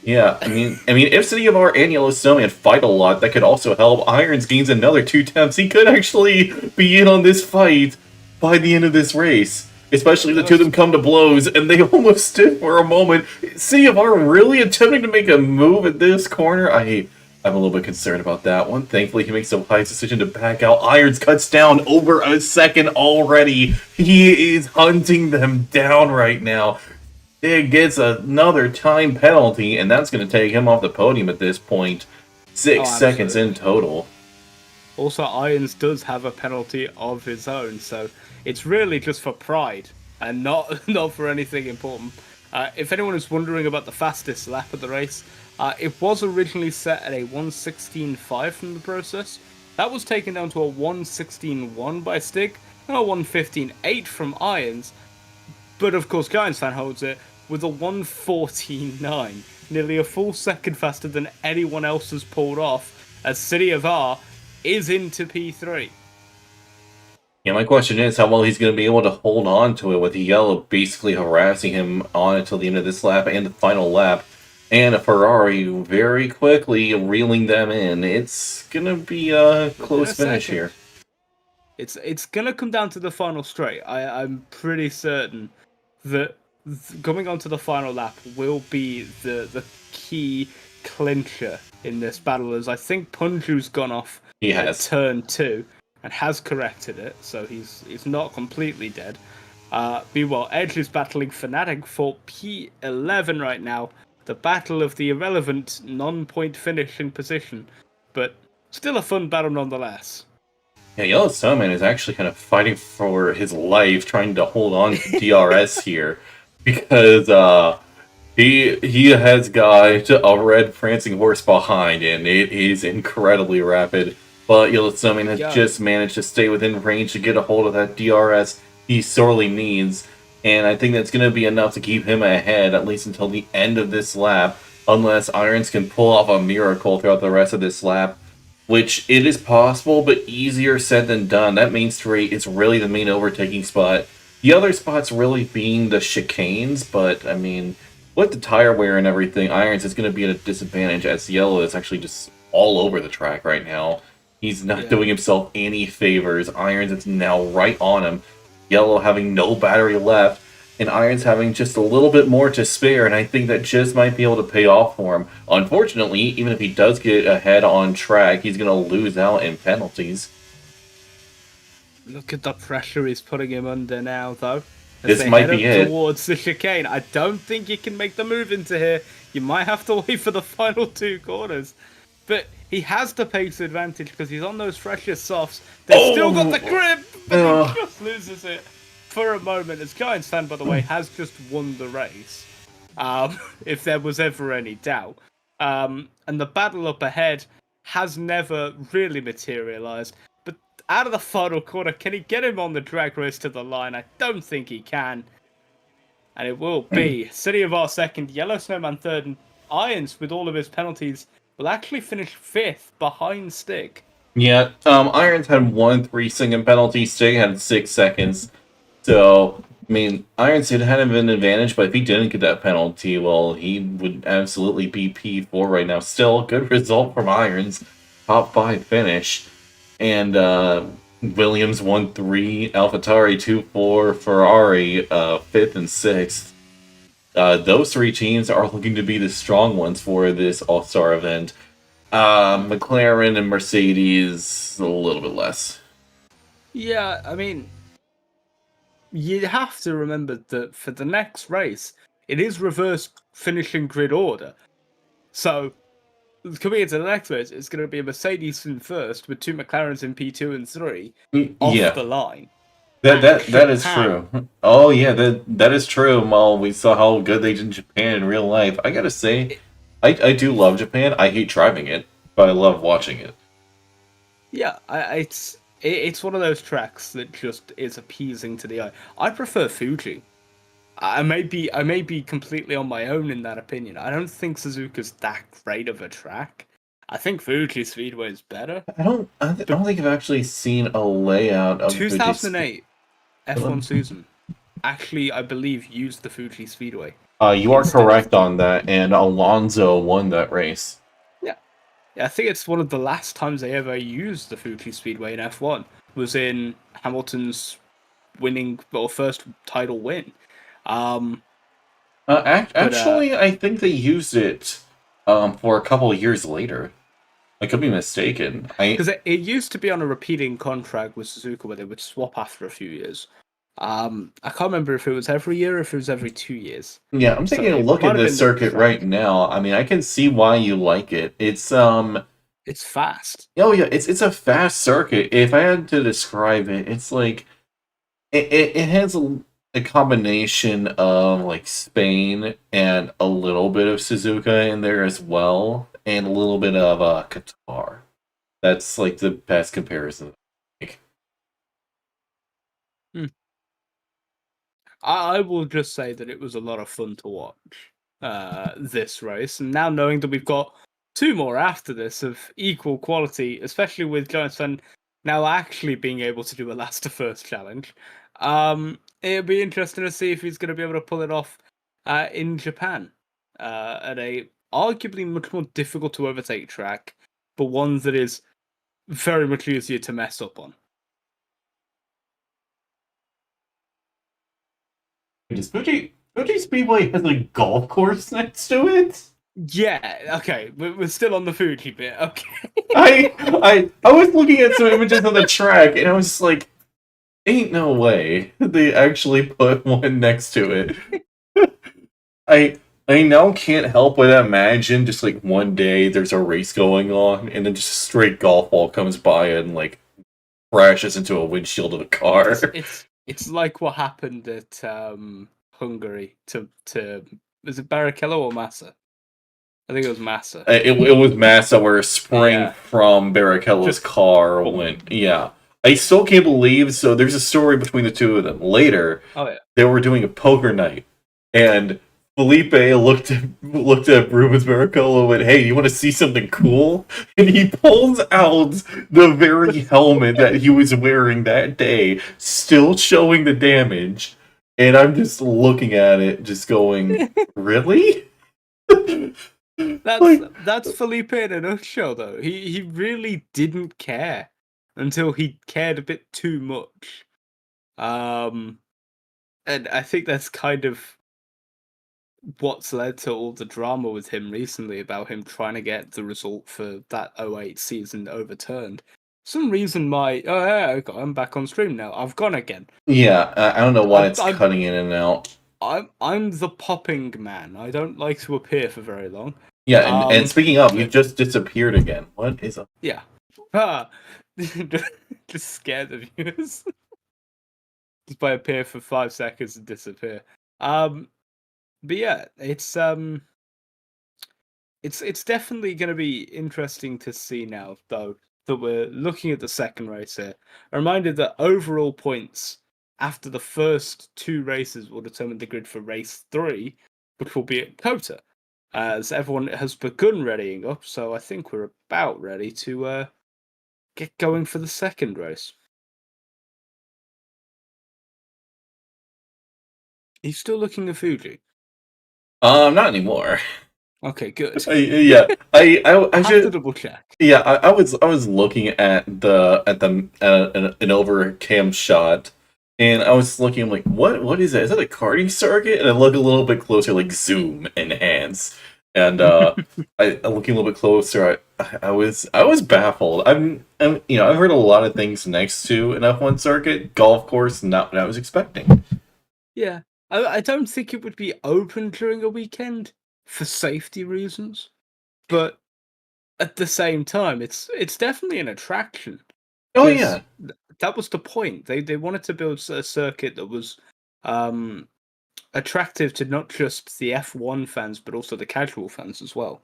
Yeah, I mean, if City of R and Yellow Snowman fight a lot, that could also help. Irons gains another 2 tenths. He could actually be in on this fight by the end of this race. Especially if the two of them come to blows, and they almost did for a moment. City of R really attempting to make a move at this corner. I'm a little bit concerned about that one. Thankfully, he makes a wise decision to back out. Irons cuts down over a second already. He is hunting them down right now. It gets another time penalty, and that's going to take him off the podium at this point. 6 seconds in Absolutely. total. Also, Irons does have a penalty of his own, so it's really just for pride and not not for anything important. If anyone is wondering about the fastest lap of the race, it was originally set at a 1:16.5 from the process. That was taken down to a 1:16.1 by Stig and a 1:15.8 from Irons. But of course, Giants fan holds it with a 1:14.9, nearly a full second faster than anyone else has pulled off, as City of R is into P3. Yeah, my question is how well he's going to be able to hold on to it with Yellow basically harassing him on until the end of this lap and the final lap, and a Ferrari very quickly reeling them in. It's going to be a close finish here. It's gonna come down to the final straight. I'm pretty certain that coming on to the final lap will be the key clincher in this battle, as I think Punju's gone off He at has. turn 2 and has corrected it, so he's not completely dead. Meanwhile, Edge is battling Fnatic for P11 right now, the battle of the irrelevant non-point finishing position, but still a fun battle nonetheless. Yeah, Yellow Snowman is actually kind of fighting for his life, trying to hold on to DRS here, because he has got a red prancing horse behind, and it is incredibly rapid. But Yellow Snowman has just managed to stay within range to get a hold of that DRS he sorely needs, and I think that's going to be enough to keep him ahead, at least until the end of this lap, unless Irons can pull off a miracle throughout the rest of this lap, which it is possible, but easier said than done. That main straight is really the main overtaking spot. The other spots really being the chicanes, but I mean, with the tire wear and everything, Irons is going to be at a disadvantage as Yellow is actually just all over the track right now. He's not doing himself any favors. Irons is now right on him. Yellow having no battery left, and Irons having just a little bit more to spare, and I think that just might be able to pay off for him. Unfortunately, even if he does get ahead on track, he's going to lose out in penalties. Look at the pressure he's putting him under now, though. This might be it. Towards the chicane. I don't think you can make the move into here. You might have to wait for the final 2 corners. But he has the pace advantage because he's on those freshest softs. They've still got the grip, but he just loses it for a moment. As Giants fan, by the way, has just won the race. If there was ever any doubt. And the battle up ahead has never really materialized. But out of the final corner, can he get him on the drag race to the line? I don't think he can. And it will be City of R second, Yellow Snowman third, and Irons, with all of his penalties, will actually finish 5th behind Stig. Yeah, Irons had 1 3-second penalty, Stig had 6 seconds. So, I mean, Irons had an advantage, but if he didn't get that penalty, well, he would absolutely be P4 right now. Still, a good result from Irons. Top 5 finish. And Williams 1-3, AlphaTauri 2-4, Ferrari 5th and 6th. Those 3 teams are looking to be the strong ones for this All-Star event. McLaren and Mercedes, a little bit less. Yeah, I mean, you have to remember that for the next race, it is reverse finishing grid order. So, coming into the next race, it's going to be a Mercedes in first with 2 McLarens in P2 and 3 off the line. That is true. Oh yeah, that is true. Well, we saw how good they did in Japan in real life. I gotta say, I do love Japan. I hate driving it, but I love watching it. Yeah, it's one of those tracks that just is appeasing to the eye. I prefer Fuji. I may be completely on my own in that opinion. I don't think Suzuka's that great of a track. I think Fuji Speedway is better. I But don't think I've actually seen a layout of Fuji Speed. 2008 F1 season actually, I believe, used the Fuji Speedway You are instead of correct the. on that, and Alonso won that race. Yeah, yeah. I think it's one of the last times they ever used the Fuji Speedway in F1 was in Hamilton's winning or first title win. Um, but Actually, I think they used it for a couple of years later. I could be mistaken. because it used to be on a repeating contract with Suzuka where they would swap after a few years. I can't remember if it was every year or if it was every 2 years. Yeah, I'm So taking a it look might at have this been the circuit right track. now. I mean, I can see why you like it. It's It's fast. oh yeah, it's a fast circuit. If I had to describe it, it's like it has a combination of like Spain and a little bit of Suzuka in there as well, and a little bit of Qatar. That's like the best comparison. Like, Hmm. I will just say that it was a lot of fun to watch this race, and now knowing that we've got two more after this of equal quality, especially with Johnson now actually being able to do a last to first challenge, it'll be interesting to see if he's going to be able to pull it off in Japan at a arguably much more difficult to overtake track, but one that is very much easier to mess up on. does Fuji Speedway has a golf course next to it? Yeah, okay, we're still on the Fuji bit. Okay. I was looking at some images of the track and I was just like, ain't no way they actually put one next to it. I I now can't help but imagine just like one day there's a race going on and then just a straight golf ball comes by and like crashes into a windshield of a car. It's like what happened at Hungary to was it Barrichello or Massa? I think it was Massa. It was Massa where a spring Yeah, from Barrichello's just car boom. went. Yeah. I still can't believe. So there's a story between the two of them. Later, Oh yeah. they were doing a poker night, and Felipe looked at Rubens Barrichello and went, "Hey, you want to see something cool?" And he pulls out the very helmet that he was wearing that day, still showing the damage. And I'm just looking at it, just going, "Really?" That's Like, that's Felipe in a nutshell, though. He really didn't care until he cared a bit too much. Um, and I think that's kind of what's led to all the drama with him recently about him trying to get the result for that '08 season overturned. Some reason I'm back on stream now. I've gone again. yeah, I don't know why I'm it's I'm cutting in and out. I'm the popping man. I don't like to appear for very long. Yeah, and Um, speaking of, you but just disappeared again. What is up? yeah, ah, just scare the viewers. Just by appear for 5 seconds and disappear. But yeah, it's definitely going to be interesting to see now, though, that we're looking at the second race here. A reminder that overall points after the first two races will determine the grid for race 3, which will be at Kota, as everyone has begun readying up. So I think we're about ready to get going for the second race. Are you still looking at Fuji? Not anymore. Okay, good. Yeah, I I have to should. double check. Yeah, I was looking at an overcam shot, and I was looking. I'm like, what is that? Is that a karting circuit? And I look a little bit closer, like zoom enhance, and I'm looking a little bit closer. I was baffled. I've heard a lot of things next to an F1 circuit, golf course, not what I was expecting. Yeah, I don't think it would be open during a weekend for safety reasons, but at the same time, it's definitely an attraction Oh because yeah, that was the point. They wanted to build a circuit that was um, attractive to not just the F1 fans but also the casual fans as well.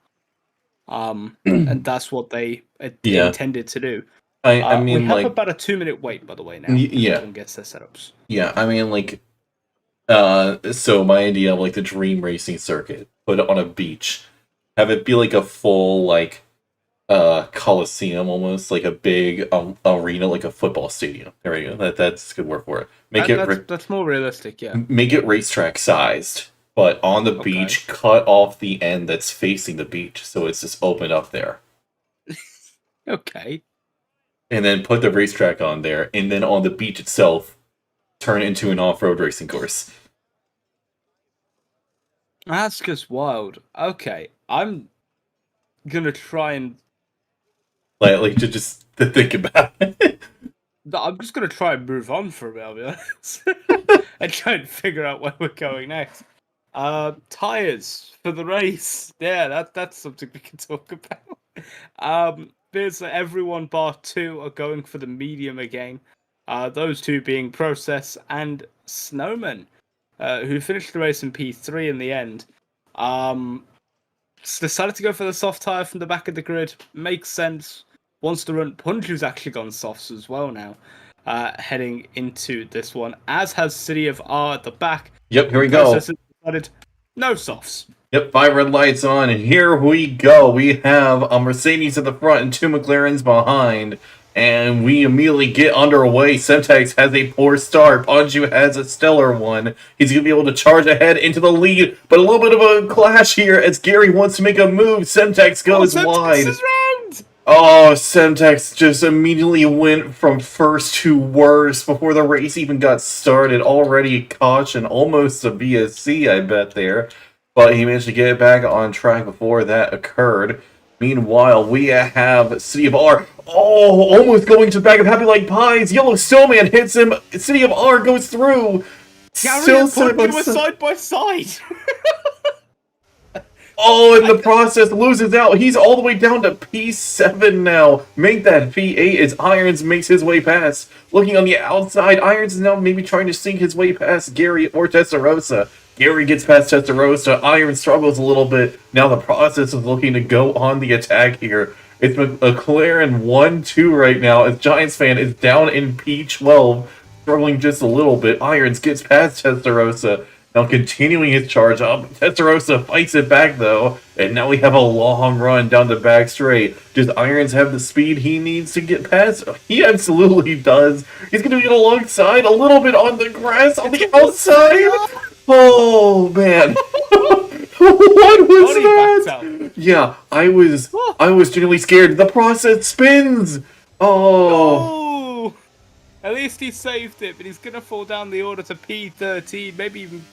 And that's what they yeah. intended to do. I We mean have like about a 2-minute wait, by the way, now as yeah, everyone gets their setups. yeah. I mean like So my idea of like the dream racing circuit, put it on a beach, have it be like a full like coliseum, almost like a big arena, like a football stadium. There we go. That's good word for it. That's more realistic, yeah. Make it racetrack sized, but on the Okay. beach, cut off the end that's facing the beach, so it's just open up there. Okay. And then put the racetrack on there, and then on the beach itself, turn it into an off-road racing course. That's just wild. Okay. I'm gonna try and Like to just to think about it. I'm just gonna try and move on for a bit, I'll be honest. And try and figure out where we're going next. Tires for the race. Yeah, that's something we can talk about. There's everyone bar two are going for the medium again. Those two being Process and Snowman, who finished the race in P3 in the end. Decided to go for the soft tire from the back of the grid. Makes sense. Wants to run. Punju's actually gone softs as well now, heading into this one, as has City of R at the back. Yep, here we go. Decided no softs. Yep, 5 red lights on, and here we go. We have a Mercedes at the front and 2 McLarens behind, and we immediately get underway. Semtex has a poor start. Anju has a stellar one. He's going to be able to charge ahead into the lead, but a little bit of a clash here as Gary wants to make a move. Semtex goes wide. Is round. Oh, Semtex just immediately went from first to worst before the race even got started. Already caution, almost a BSC, I bet there. But he managed to get it back on track before that occurred. Meanwhile, we have City of R. Oh, almost going to the back of Happy Like Pies. Yellow Snowman hits him. City of R goes through. Gary and Punju were side by side. Oh, in the process, loses out. He's all the way down to P7 now. Make that P8 as Irons makes his way past. Looking on the outside, Irons is now maybe trying to sink his way past Gary or Testarossa. Gary gets past Testarossa. Iron struggles a little bit. Now the process is looking to go on the attack here. It's McLaren 1-2 right now as Giants fan is down in P12, struggling just a little bit. Irons gets past Testarossa. Now continuing his charge up, Testarossa fights it back though, and now we have a long run down the back straight. Does Irons have the speed he needs to get past? He absolutely does. He's going to get alongside a little bit on the grass on the outside. Oh man, what was that? Yeah, I was genuinely scared. The process spins. Oh. At least he saved it, but he's going to fall down the order to P13, maybe even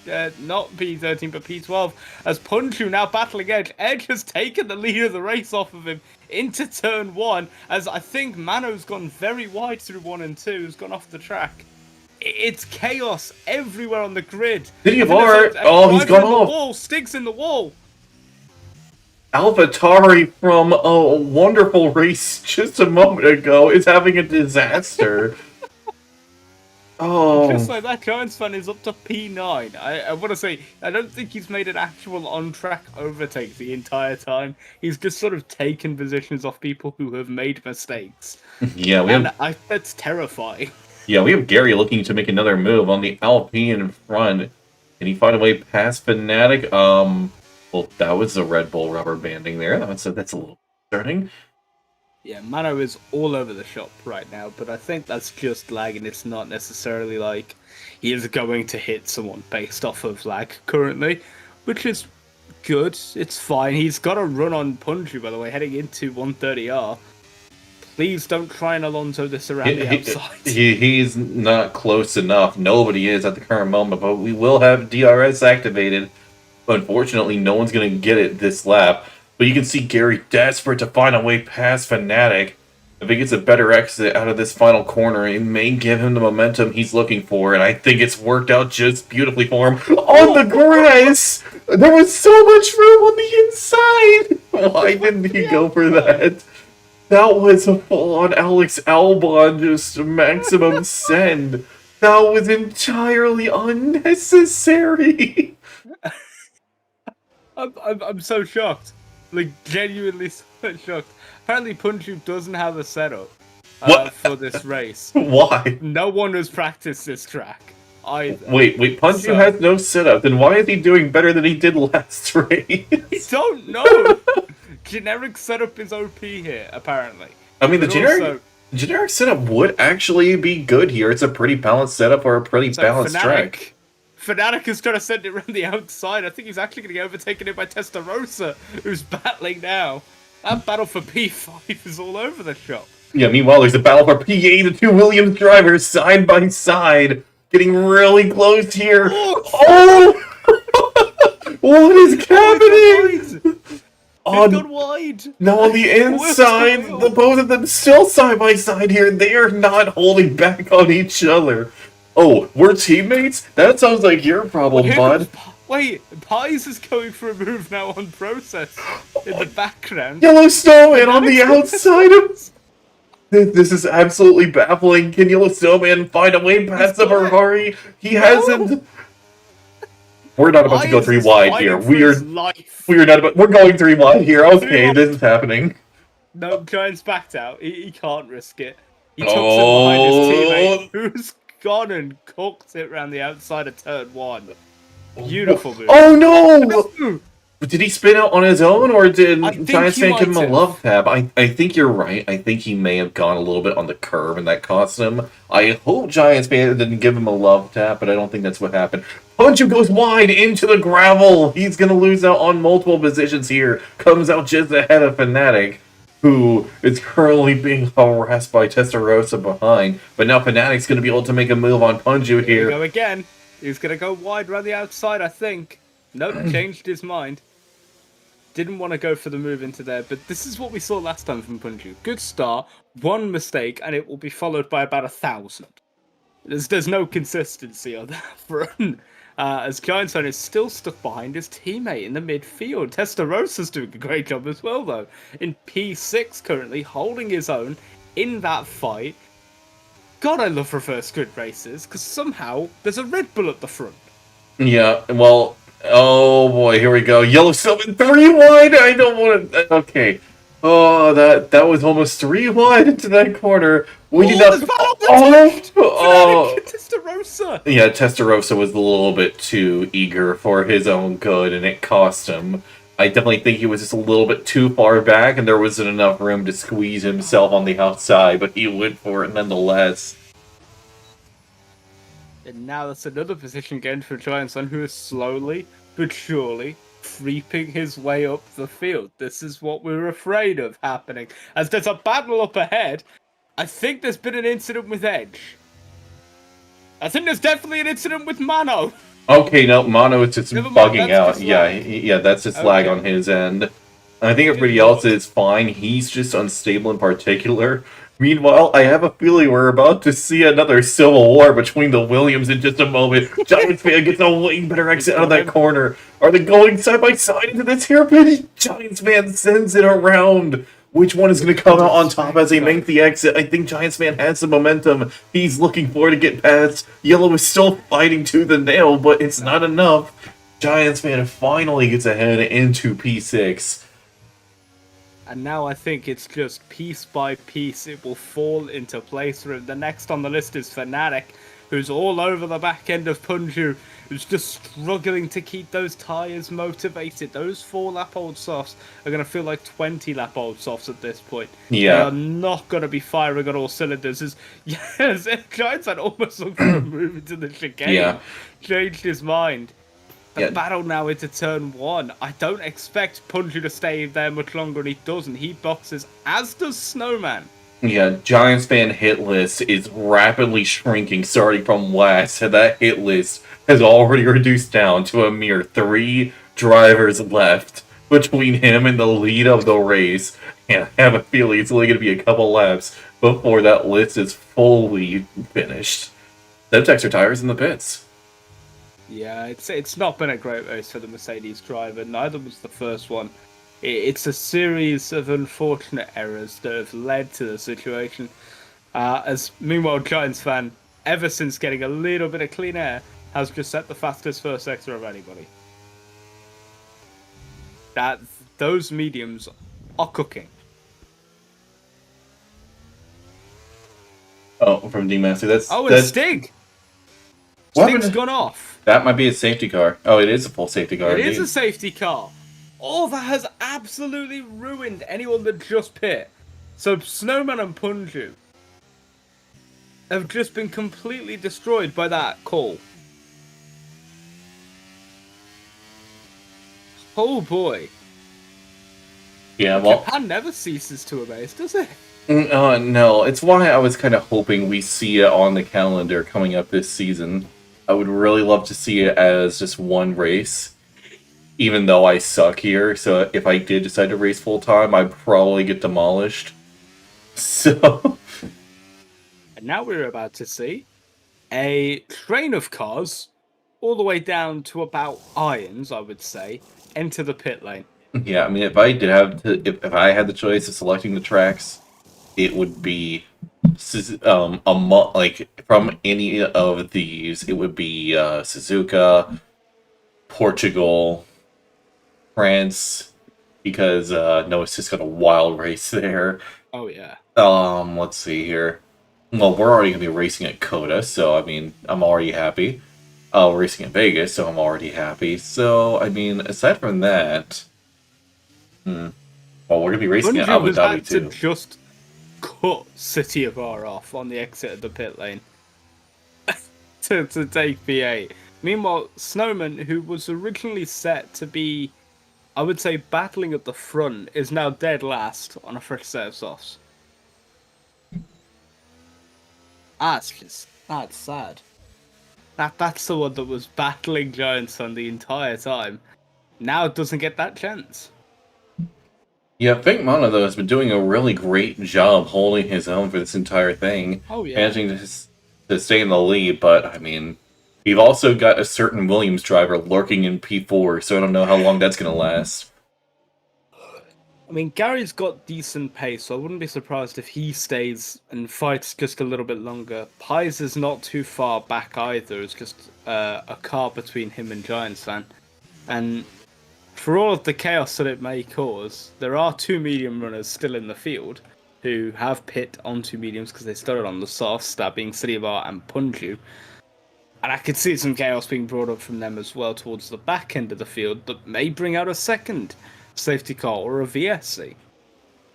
not P13, but P12, as Punju now battling Edge. Edge has taken the lead of the race off of him into turn 1, as I think Mano's gone very wide through 1 and 2, has gone off the track. It's chaos everywhere on the grid. City of R, oh, he's gone off. Wall, Stig's in the wall. AlphaTauri from a wonderful race just a moment ago is having a disaster. Oh. Just like that, Giants fan is up to P9. I want to say, I don't think he's made an actual on-track overtake the entire time. He's just sort of taken positions off people who have made mistakes. Yeah, that's terrifying. Yeah, we have Gary looking to make another move on the Alpine in front. Can he find a way past Fnatic? Well, that was a Red Bull rubber banding there. That's a little concerning. Yeah, Mano is all over the shop right now, but I think that's just lag, and it's not necessarily like he is going to hit someone based off of lag currently, which is good. It's fine. He's got a run on Punju, by the way, heading into 130R. Please don't try and Alonso this around the outside. He's not close enough. Nobody is at the current moment, but we will have DRS activated. Unfortunately, no one's going to get it this lap. But you can see Gary desperate to find a way past Fnatic. If he gets a better exit out of this final corner, it may give him the momentum he's looking for, and I think it's worked out just beautifully for him. On the grass! There was so much room on the inside! Why didn't he go for that? That was a full-on Alex Albon, just maximum send. That was entirely unnecessary. I'm so shocked. Like, genuinely so shocked. Apparently, Punju doesn't have a setup for this race. Why? No one has practiced this track. either. Wait, Punju So, has no setup, then why is he doing better than he did last race? I don't know. Generic setup is OP here, apparently. I mean, the But also, generic setup would actually be good here. It's a pretty balanced setup for a pretty so balanced track. Fnatic is trying to send it around the outside. I think he's actually going to get overtaken by Testarossa, who's battling now. That battle for P5 is all over the shop. Yeah, meanwhile, there's a battle for PA, the two Williams drivers side by side, getting really close here. Oh! What is happening? It's gone wide. Now on the inside, the both of them still side by side here. They are not holding back on each other. Oh, we're teammates? That sounds like your problem, bud. Wait, Pies is going for a move now on Process in the background. Yellow Snowman on the outside of... This is absolutely baffling. Can Yellow Snowman find a way past the Ferrari? He hasn't. We're not about to go 3 wide here. We're not about. We're going 3 wide here. Okay, this is happening. No, Giant's backed out. He can't risk it. He took it behind his teammate, who's gone and cooked it around the outside of turn 1. Beautiful move. Oh no! Did he spin out on his own, or did Giants fan give him a love tap? I think you're right. I think he may have gone a little bit on the curve, and that cost him. I hope Giants fan didn't give him a love tap, but I don't think that's what happened. Punju goes wide into the gravel. He's going to lose out on multiple positions here. Comes out just ahead of Fnatic, who is currently being harassed by Testarossa behind. But now Fnatic's going to be able to make a move on Punju here. Go again. He's going to go wide around the outside, I think. Nope, changed his mind. Didn't want to go for the move into there, but this is what we saw last time from Punju. Good start, one mistake, and it will be followed by about 1,000. There's no consistency on that front. As Giantson is still stuck behind his teammate in the midfield. Testarossa's doing a great job as well, though. In P6 currently, holding his own in that fight. God, I love reverse grid races, because somehow there's a Red Bull at the front. Yeah, well... Oh boy, here we go. Yellow Snowman 3 wide. I don't want to. Okay. Oh, that was almost 3 wide into that corner. We did not. Testarossa. Yeah, Testarossa was a little bit too eager for his own good, and it cost him. I definitely think he was just a little bit too far back, and there wasn't enough room to squeeze himself on the outside, but he went for it nonetheless. And now that's another position gain for Giantson, who is slowly but surely creeping his way up the field. This is what we were afraid of happening. As there's a battle up ahead, I think there's been an incident with Edge. I think there's definitely an incident with Mano. Okay, no, Mano is just bugging out. Yeah, that's just lag on his end. I think everybody else is fine. He's just unstable in particular. Meanwhile, I have a feeling we're about to see another civil war between the Williams in just a moment. Giants fan gets a way better exit out of that corner. Are they going side by side into this hairpin? Giants fan sends it around. Which one is going to come out on top as they make the exit? I think Giants fan has some momentum. He's looking for it to get past. Yellow is still fighting tooth and nail, but it's not enough. Giants fan finally gets ahead into P6. And now I think it's just piece by piece it will fall into place. The next on the list is Fnatic, who's all over the back end of Punju, who's just struggling to keep those tyres motivated. Those 4-lap-old softs are going to feel like 20-lap-old softs at this point. Yeah. They are not going to be firing on all cylinders. Giants had almost looked for a move into the chicane. Yeah. Changed his mind. The battle now into turn 1. I don't expect Punju to stay there much longer, and he doesn't. He boxes, as does Snowman. Yeah, Giants fan hit list is rapidly shrinking starting from last, and that hit list has already reduced down to a mere 3 drivers left between him and the lead of the race. And I have a feeling it's only going to be a couple laps before that list is fully finished. Zemtex are tires in the pits. Yeah, it's not been a great race for the Mercedes driver. Neither was the first one. It's a series of unfortunate errors that have led to the situation. As meanwhile, Giants fan, ever since getting a little bit of clean air, has just set the fastest first sector of anybody. Those mediums are cooking. Oh, from D-Master. Stig! What Thing's happened? gone off. That might be a safety car. Oh, it is a full safety car. It Indeed. is a safety car. All that has absolutely ruined anyone that just pit. So Snowman and Punju have just been completely destroyed by that call. Oh boy. Yeah, well, Japan never ceases to amaze, does it? no, it's why I was kind of hoping we see it on the calendar coming up this season. I would really love to see it as just one race, even though I suck here. So if I did decide to race full time, I'd probably get demolished. So, And now we're about to see a train of cars, all the way down to about irons, I would say, enter the pit lane. yeah, I mean, if I did have to, if I had the choice of selecting the tracks, it would be like from any of these, it would be Suzuka, Portugal, France, because Noah's just got a wild race there. Oh yeah. Let's see here. Well, we're already gonna be racing at Coda, so I mean, I'm already happy. We're racing at Vegas, so I'm already happy. So I mean, aside from that, well, we're gonna be racing at Bungie Abu was Dhabi had to too. just cut City of R off on the exit of the pit lane to take P8. Meanwhile, Snowman, who was originally set to be, I would say, battling at the front, is now dead last on a fresh set of softs. That's sad. That's the one that was battling Giants on the entire time. Now doesn't get that chance. Yeah, Fake Mana though has been doing a really great job holding his own for this entire thing. Oh yeah. Managing to stay in the lead, but I mean, you've also got a certain Williams driver lurking in P4, so I don't know how long that's gonna last. I mean, Gary's got decent pace, so I wouldn't be surprised if he stays and fights just a little bit longer. Pies is not too far back either. It's just a car between him and Giants fan. And for all of the chaos that it may cause, there are two medium runners still in the field who have pit onto mediums because they started on the softs, that being City of Art and Punju. And I could see some chaos being brought up from them as well towards the back end of the field that may bring out a second safety car or a VSC.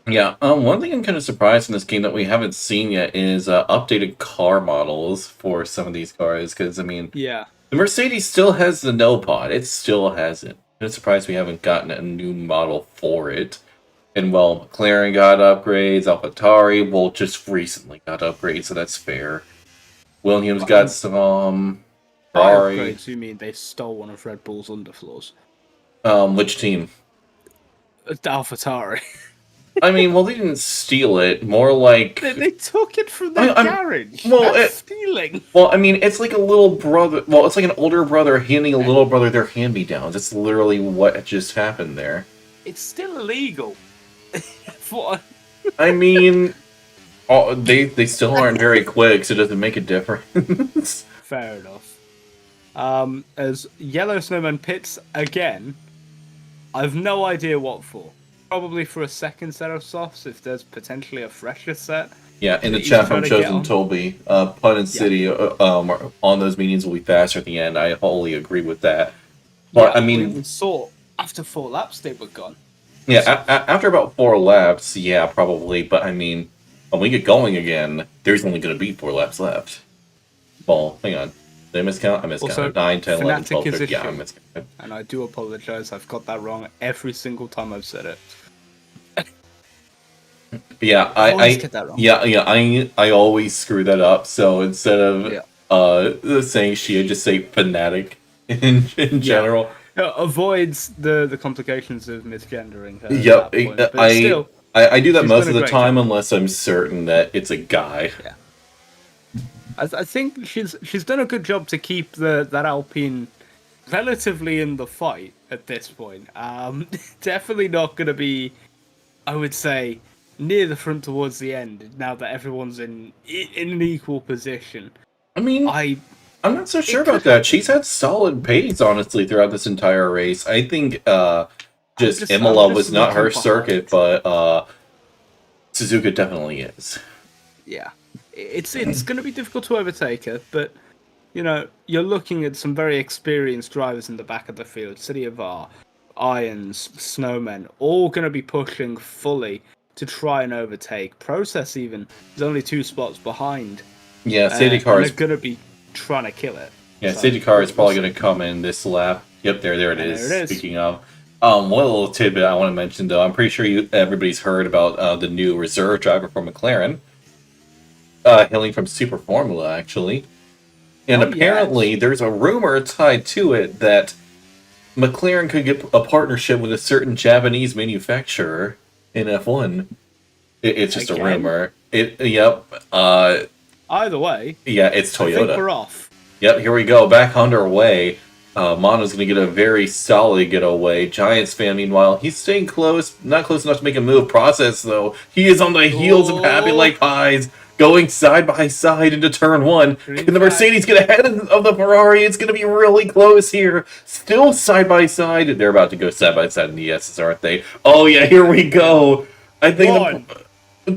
Yeah, one thing I'm kind of surprised in this game that we haven't seen yet is updated car models for some of these cars, because, I mean, Yeah. the Mercedes still has the no pod. It still has it. I'm surprised we haven't gotten a new model for it. And, well, McLaren got upgrades, AlphaTauri, well, just recently got upgrades, so that's fair. Williams got some, Ferrari. Upgrades, you mean they stole one of Red Bull's underfloors? Which team? AlphaTauri. I mean, well, they didn't steal it. More like They took it from their garage. well, That's stealing. Well, I mean, it's like a little brother. Well, it's like an older brother handing a little brother their hand-me-downs. That's literally what just happened there. It's still illegal. What? I mean, they still aren't very quick, so it doesn't make a difference. Fair enough. As Yellow Snowman pits again, I've no idea what for. Probably for a second set of softs, if there's potentially a fresher set. Yeah, in the He's chat trying from to get Chosen on. Toby, Pun and City on those meetings will be faster at the end. I wholly agree with that. But Yeah, I mean, we saw after 4 laps they were gone. yeah, after about 4 laps, yeah, probably. But I mean, when we get going again, there's only going to be 4 laps left. Well, hang on. Did I miscount? I miscounted. Also, 9, 10, 11, Fnatic 12, is 13. Yeah, I issue. miscounted. And I do apologize, I've got that wrong every single time I've said it. Yeah, always get that wrong. I always screw that up. So instead of Yeah. saying she, I just say fanatic in general. Avoids the complications of misgendering her. Yep, at that point. But still, I do that she's most done of a the great time job. unless I'm certain that it's a guy. Yeah. I think she's done a good job to keep that Alpine relatively in the fight at this point. Definitely not going to be, I would say, near the front towards the end. Now that everyone's in an equal position, I mean, I'm not so sure about that. She's had solid pace, honestly, throughout this entire race. I think just Imola was not her circuit, but Suzuka definitely is. Yeah, it's going to be difficult to overtake her, but you're looking at some very experienced drivers in the back of the field. City of R, Irons, Snowmen, all going to be pushing fully to try and overtake. Process even is only 2 spots behind, Yeah, safety and car they're is going to be trying to kill it. yeah, So, safety car is we'll probably see. going to come in this lap. Yep, there it And is. there it is. Speaking of, one little tidbit I want to mention though, I'm pretty sure everybody's heard about the new reserve driver for McLaren, hailing from Super Formula actually, and Oh, yes. apparently there's a rumor tied to it that McLaren could get a partnership with a certain Japanese manufacturer in F1. It's just a Again? rumor. Yep. Either way, Yeah, it's I think Toyota. we're off. Yep, here we go. Back underway. Mono's going to get a very solid getaway. Giants fan, meanwhile, he's staying close. Not close enough to make a move. Process, though. He is on the heels of Happy Oh. Like Pies, going side by side into turn one. Green Can the flag. Mercedes get ahead of the Ferrari? It's going to be really close here. Still side by side. They're about to go side by side in the S's, aren't they? Oh, yeah, here we go. I think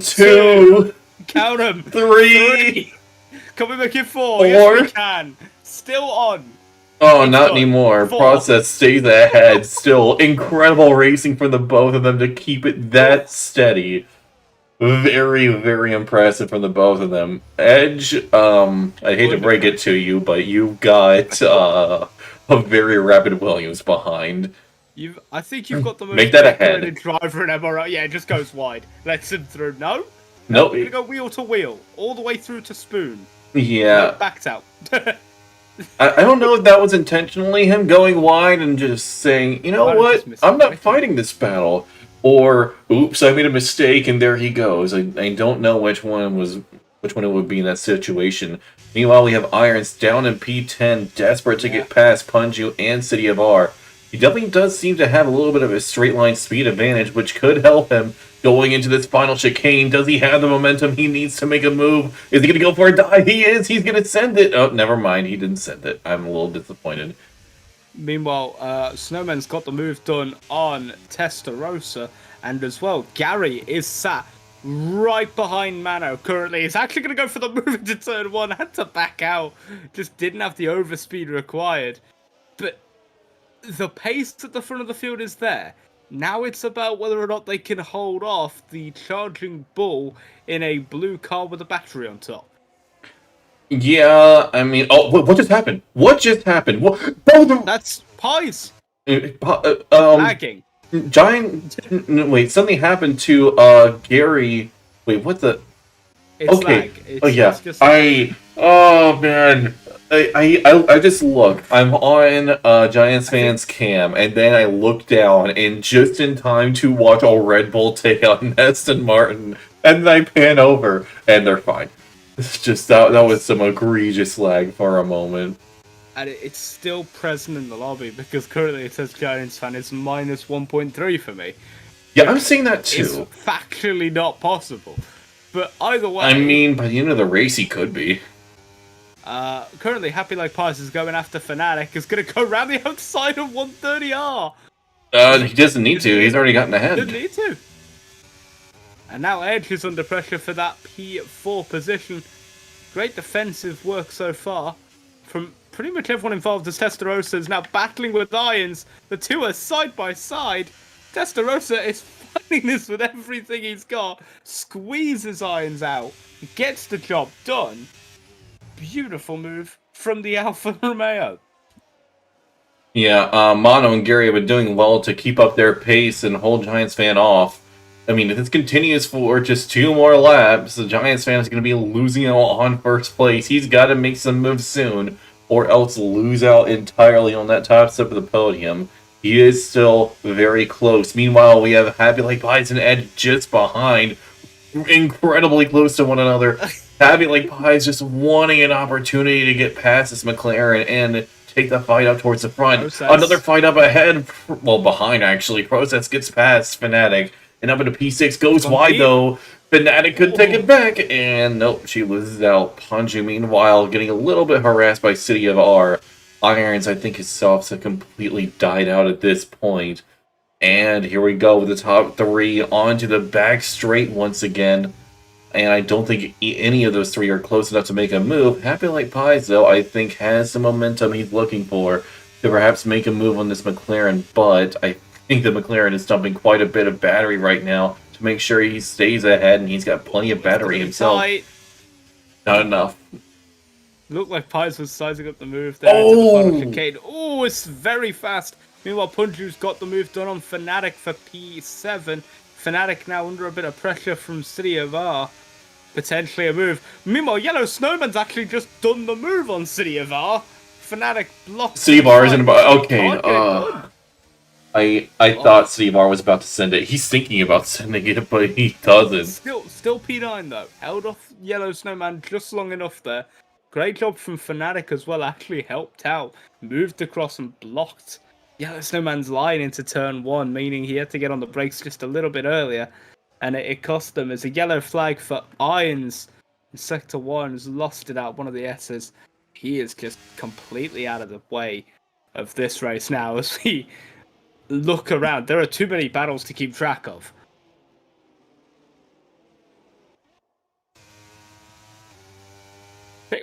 two, Count them. three. Can we make it four? Yes, Four. we can. Still on. Oh, It's not done. anymore. Four. Process stays ahead. Still incredible racing from the both of them to keep it that steady. Very, very impressive from the both of them. Edge, I hate to break it to you, but you got a very rapid Williams behind. I think you've got the most Make that ahead. decorated driver in MRL. Yeah, it just goes wide. Lets him through. No? Nope. We're gonna go wheel to wheel, all the way through to Spoon. Yeah. No, backed out. I don't know if that was intentionally him going wide and just saying, you know Might have what, just missed I'm it, not right? fighting this battle. Or, oops, I made a mistake and there he goes. I don't know which one it would be in that situation. Meanwhile, we have Irons down in P10, desperate to get past Punju and City of R. He definitely does seem to have a little bit of a straight line speed advantage, which could help him going into this final chicane. Does he have the momentum he needs to make a move? Is he going to go for a dive? He is. He's going to send it. Oh, never mind. He didn't send it. I'm a little disappointed. Meanwhile, Snowman's got the move done on Testarossa, and as well, Gary is sat right behind Mano currently. He's actually going to go for the move into turn one, had to back out, just didn't have the overspeed required. But the pace at the front of the field is there. Now it's about whether or not they can hold off the charging bull in a blue car with a battery on top. Yeah, I mean, oh, what just happened? What just happened? What? That's Pies Um, lagging. wait, something happened to Gary. Wait, what the? It's Okay. lag. Oh yeah. It's just Oh man. I just look. I'm on Giants fans cam, and then I look down, and just in time to watch a Red Bull take out Aston Martin, and then I pan over, and they're fine. It's just that was some egregious lag for a moment. and it's still present in the lobby because currently it says Giants fan is minus 1.3 for me. Yeah, I'm seeing that It's too. factually not possible. But either way, I mean, by the end of the race, he could be. currently Happy Like Pies is going after Fnatic. Is going to go around the outside of 130R. He doesn't need to. He's already gotten Didn't ahead. need to. And now Edge is under pressure for that P4 position. Great defensive work so far from pretty much everyone involved as Testarossa is now battling with Irons. The two are side by side. Testarossa is fighting this with everything he's got. Squeezes Irons out. Gets the job done. Beautiful move from the Alfa Romeo. Yeah, Mono and Gary have been doing well to keep up their pace and hold Giants fan off. I mean, if this continues for just 2 more laps, the Giants fan is going to be losing out on first place. He's got to make some moves soon, or else lose out entirely on that top step of the podium. He is still very close. Meanwhile, we have Happy Like Pies and Edge just behind, incredibly close to one another. Happy Like Pies just wanting an opportunity to get past this McLaren and take the fight up towards the front. Process. Another fight up ahead, well, behind actually. Process gets past Fnatic. And up into P6 goes wide though. Fnatic could take it back, and nope, she loses out. Punju, meanwhile, getting a little bit harassed by City of R. Irons, I think his softs have completely died out at this point. And here we go with the top 3 onto the back straight once again. and I don't think any of those three are close enough to make a move. Happy Like Pies, though, I think has the momentum he's looking for to perhaps make a move on this McLaren, but I think the McLaren is dumping quite a bit of battery right now to make sure he stays ahead, and he's got plenty of battery himself. Tight. Not enough. Looked like Pies was sizing up the move there into the final chicane. Oh, it's very fast. Meanwhile, Punju's got the move done on Fnatic for P7. Fnatic now under a bit of pressure from City of R. Potentially a move. Meanwhile, Yellow Snowman's actually just done the move on City of R. Fnatic blocked. City of R isn't about. Okay. I thought City of R was about to send it. He's thinking about sending it, but he doesn't. Still P9 though. Held off Yellow Snowman just long enough there. Great job from Fnatic as well. Actually helped out. Moved across and blocked Yellow Snowman's line into turn 1, meaning he had to get on the brakes just a little bit earlier. And it cost them as a yellow flag for Irons in Sector 1 has lost it out, one of the S's. He is just completely out of the way of this race now as we look around. There are too many battles to keep track of.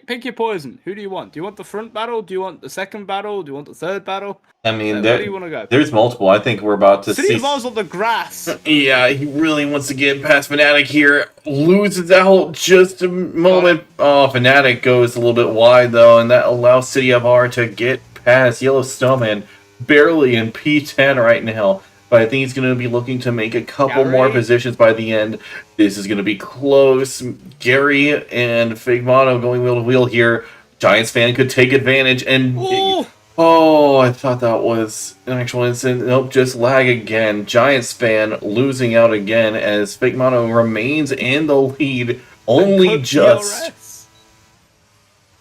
Pick your poison. Who do you want? Do you want the front battle? Do you want the second battle? Do you want the third battle? I mean, where do you want to go? There's multiple. I think we're about to see. City of R's on the grass. Yeah, he really wants to get past Fnatic here. Loses out just a moment. Oh, Fnatic goes a little bit wide, though, and that allows City of R to get past Yellow Snowman. Barely in P10 right now. But I think he's going to be looking to make a couple more positions by the end. This is going to be close. Gary and Figmano going wheel to wheel here. Giants fan could take advantage and... Ooh. Oh, I thought that was an actual incident. Nope, just lag again. Giants fan losing out again as Figmano remains in the lead. Only just... DRS.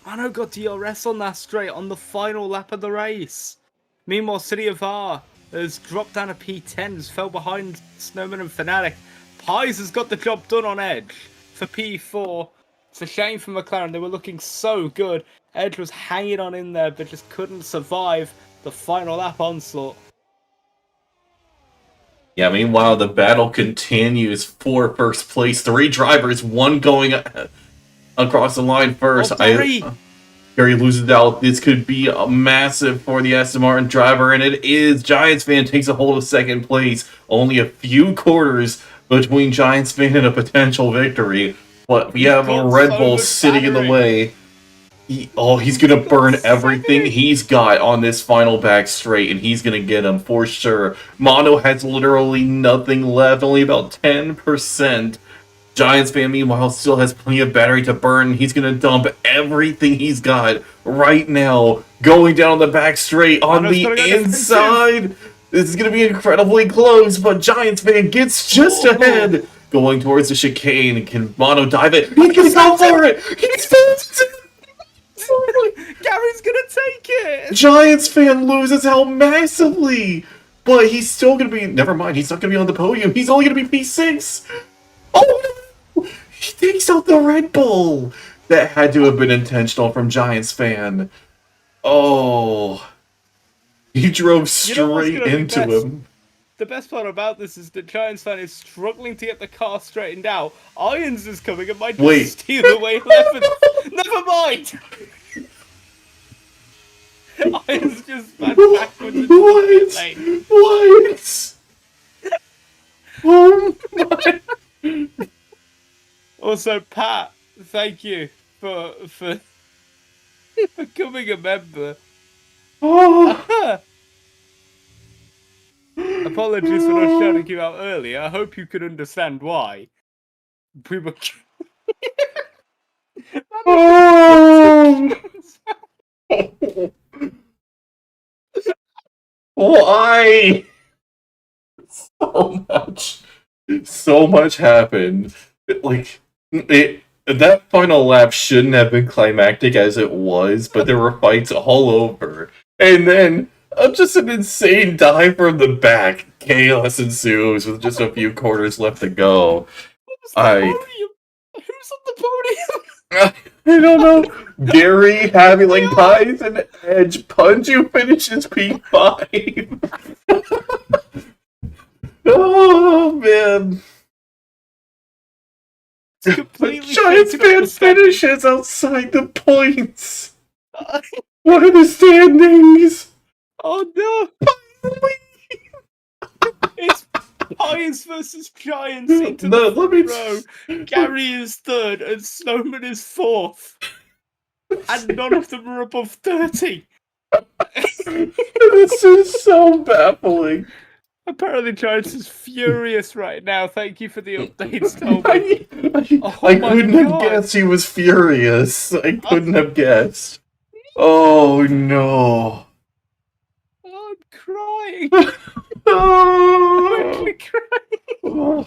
Mano got DRS on that straight on the final lap of the race. Meanwhile, City of R has dropped down to P10, has fell behind Snowman and Fnatic. Pies has got the job done on Edge for P4. It's a shame for McLaren. They were looking so good. Edge was hanging on in there, but just couldn't survive the final lap onslaught. Yeah, meanwhile, the battle continues for first place. 3 drivers, 1 going across the line first. Gary loses out. This could be a massive for the Aston Martin driver, and it is. Giants fan takes a hold of second place. Only a few quarters between Giants fan and a potential victory. But we have a Red Bull sitting in the way. He's going to burn everything he's got on this final back straight, and he's going to get him for sure. Mono has literally nothing left, only about 10%. Giants fan, meanwhile, still has plenty of battery to burn. He's going to dump everything he's got right now, going down the back straight on the inside. This is going to be incredibly close, but Giants fan gets just ahead. Going towards the chicane. Can Mono dive it? He's going to go for it! Gary's going to take it! Giants fan loses out massively, but he's still going to be... Never mind, he's not going to be on the podium. He's only going to be P6. Oh, no! He takes out the Red Bull! That had to have been intentional from Giants fan. Oh. He drove straight into him. The best part about this is that Giants fan is struggling to get the car straightened out. Irons is coming and might just steal away 11. Never mind! Irons just ran backwards into the lane. What? Oh my... Also, Pat, thank you for becoming a member. Oh. Apologies for not shouting you out earlier. I hope you could understand why. We were... Why? So much happened. That final lap shouldn't have been climactic as it was, but there were fights all over. And then, just an insane dive from the back. Chaos ensues with just a few quarters left to go. Who's on the podium? I don't know. Gary, Happy Like Pies, and Edge. Punju finishes P5. Oh, man. It's completely Giants taken up fan the standings. finishes outside the points. What are the standings? Oh no! It's Pies versus Giants into No, the let front me. row. Gary is third and Snowman is fourth. And none of them are above 30. This is so baffling. Apparently Giants is furious right now. Thank you for the updates, Toby. I Oh my couldn't have god! guessed he was furious. I couldn't have guessed. Oh no. I'm crying. I'm actually crying.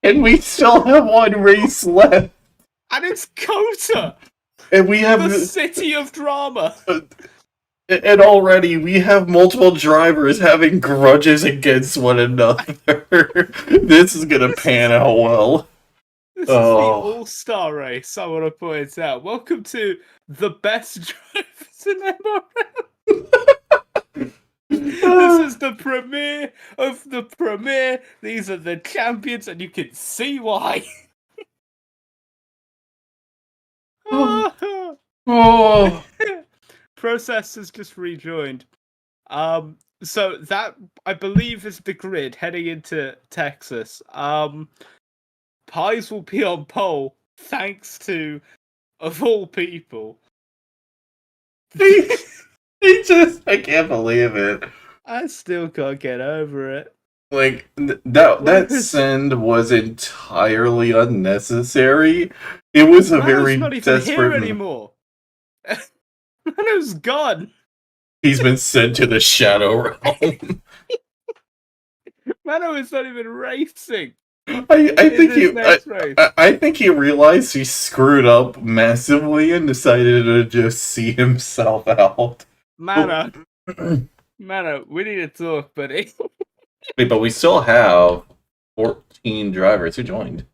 And we still have one race left. And it's Kota, And we have the city of drama. and already we have multiple drivers having grudges against one another. This is gonna pan out well. This is the all-star race, I want to point out. Welcome to the best drivers in MRL. This is the premiere of the premiere. These are the champions, and you can see why. Oh. Process has just rejoined. So that, I believe, is the grid heading into Texas. Pies will be on pole thanks to, of all people, I can't believe it. I still can't get over it. Like that send was entirely unnecessary. It was a very not even desperate here anymore. Mano's gone. He's been sent to the Shadow Realm. Mano is not even racing. I think he realized he screwed up massively and decided to just see himself out. Mano, we need to talk, buddy. Wait, but we still have 14 drivers who joined.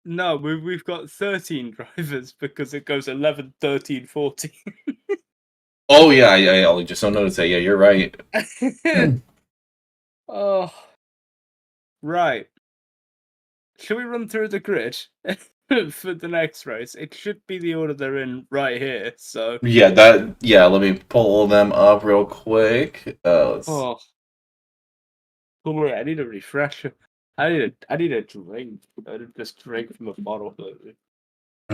No, we've got 13 drivers because it goes 11, 13, 14. Oh yeah, I just don't notice that. Yeah, you're right. Oh, right. Should we run through the grid for the next race? It should be the order they're in right here. So yeah, let me pull them up real quick. oh, I need a refresher. I need a drink. I did just drink from a bottle.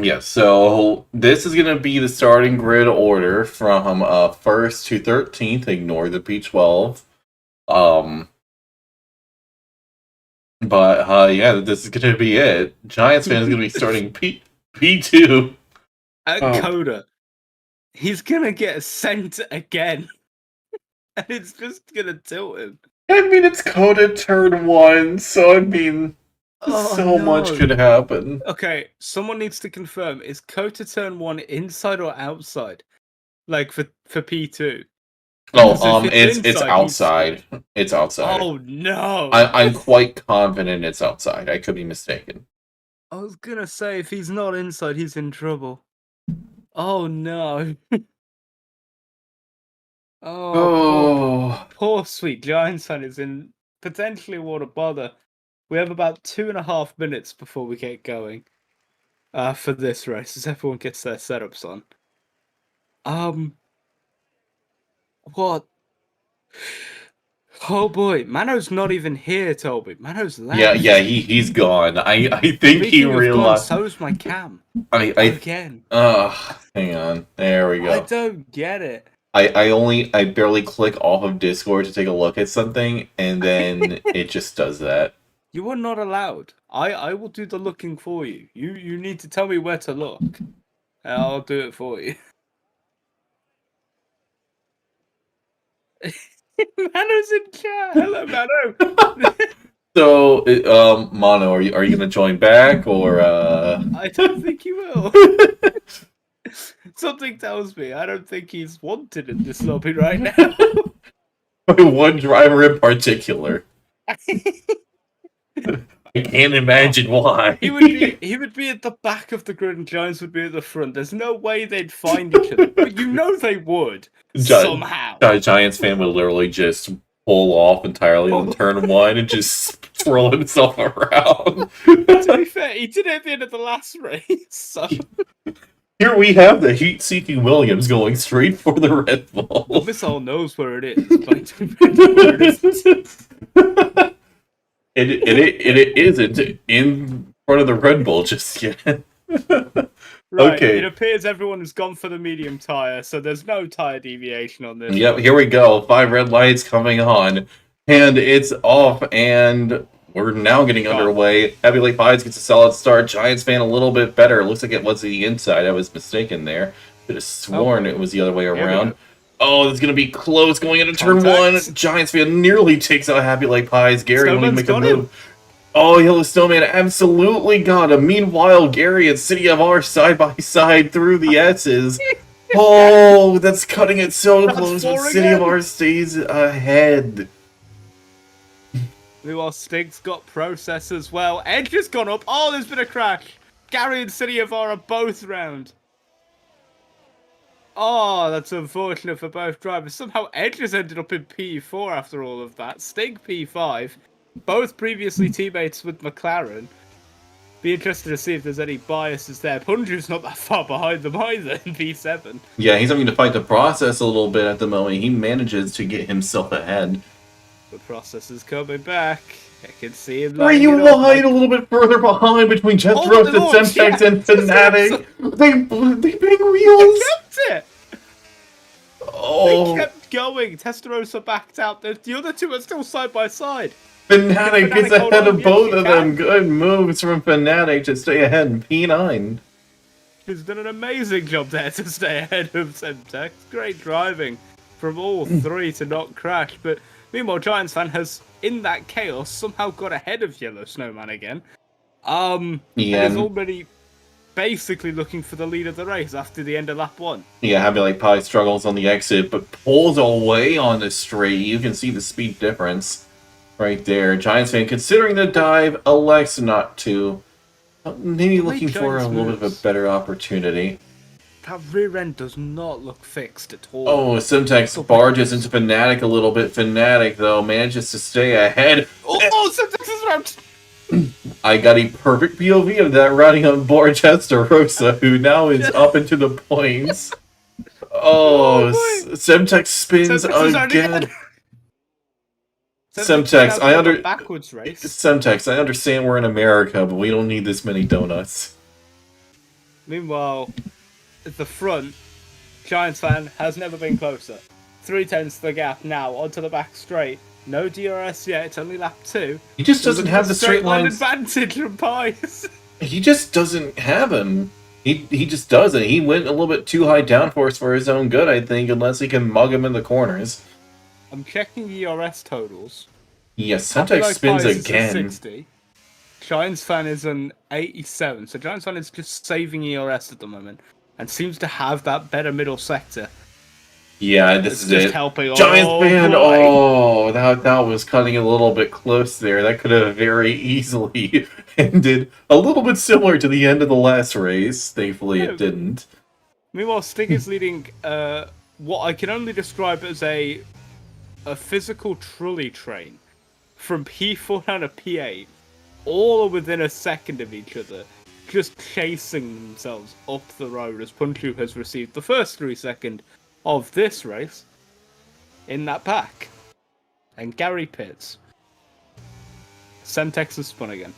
Yeah, so this is gonna be the starting grid order from first to 13th. Ignore the P12. But yeah, this is gonna be it. Giants fan is gonna be starting P2. Coda. He's gonna get sent again. And it's just gonna tilt him. I mean, it's Coda turn 1, so I mean, much could happen. Okay, someone needs to confirm: is Kota turn 1 inside or outside? Like for P2. Oh, it's outside. It's outside. Oh no! I'm quite confident it's outside. I could be mistaken. I was gonna say if he's not inside, he's in trouble. Oh no! Poor sweet Giants fan is in potentially a lot of bother. We have about 2.5 minutes before we get going. For this race, as everyone gets their setups on. What? Oh boy, Mano's not even here, Toby. Mano's left. Yeah, he's gone. I think he realized. So's my cam. Again. Hang on. There we go. I don't get it. I barely click off of Discord to take a look at something, and then it just does that. You are not allowed. I will do the looking for you. You need to tell me where to look, and I'll do it for you. Mano's in chat. Hello, Mano. So, Mono, are you gonna join back or? I don't think you will. Something tells me I don't think he's wanted in this lobby right now. One driver in particular. I can't imagine why. He would be at the back of the grid and Giants would be at the front. There's no way they'd find each other. But you know they would. Somehow. A Giants fan would literally just pull off entirely on turn 1 and just twirl himself around. To be fair, he did it at the end of the last race. So. Here we have the heat-seeking Williams going straight for the Red Bull. The missile knows where it is, but where it isn't. It isn't in front of the Red Bull just yet. Right, okay. It appears everyone has gone for the medium tire, so there's no tire deviation on this. Yep, here we go. 5 red lights coming on. And it's off, and we're now getting underway. Heavyweight Pies gets a solid start. Giants fan a little bit better. Looks like it was the inside. I was mistaken there. Could have sworn it was the other way around. Oh, it's going to be close going into turn 1. Giants fan nearly takes out Happy Lake Pies. Gary won't even make a move. Oh, Yellow Snowman absolutely got him. Meanwhile, Gary and City of R side by side through the S's. Oh, that's cutting it so close, but City of R stays ahead. Meanwhile, Stig's got process as well. Edge has gone up. Oh, there's been a crash. Gary and City of R are both round. Oh, that's unfortunate for both drivers. Somehow Edge has ended up in P4 after all of that. Stig P5. Both previously teammates with McLaren. Be interested to see if there's any biases there. Punju's not that far behind them either in P7. Yeah, he's having to fight the process a little bit at the moment. He manages to get himself ahead. The process is coming back. I can see him. Rewind a little bit further behind between Jethro and Semtex and Fnatic. They big wheels. They kept it. Oh. They kept going. Testarossa backed out. The other two are still side by side. Fnatic is ahead of both of them. Good moves from Fnatic to stay ahead in P9. He's done an amazing job there to stay ahead of Semtex. Great driving from all three to not crash. But meanwhile, Giants fan has, in that chaos, somehow got ahead of Yellow Snowman again. And is already basically looking for the lead of the race after the end of lap 1. Yeah, Happy Lake Pie struggles on the exit, but pulls away on the straight. You can see the speed difference. Right there. Giants fan, considering the dive, elects not to. Maybe looking for a little bit of a better opportunity. That rear end does not look fixed at all. Oh, Semtex barges into Fnatic a little bit. Fnatic, though, manages to stay ahead. Oh, Semtex is around! I got a perfect POV of that riding on board Testarossa, who now is up into the points. Oh, Semtex spins again. Semtex, I understand we're in America, but we don't need this many donuts. Meanwhile, at the front, Giants fan has never been closer. 3/10 the gap now, onto the back straight. No DRS yet, it's only lap 2. He just doesn't have the straight line advantage from Pies. He just doesn't have him. He just doesn't. He went a little bit too high downforce for his own good, I think, unless he can mug him in the corners. I'm checking ERS totals. Yes, Semtex spins again. 60. Giants fan is an 87, so Giants fan is just saving ERS at the moment, and seems to have that better middle sector. Yeah, this is it. Helping. Giants fan, oh, that was cutting a little bit close there. That could have very easily ended a little bit similar to the end of the last race. Thankfully, it didn't. Meanwhile, Stig is leading what I can only describe as a physical trolley train from P4 down to P8, all within a second of each other, just chasing themselves up the road as Punchu has received the first 3 seconds of this race in that pack. And Gary pits. Semtex has spun again.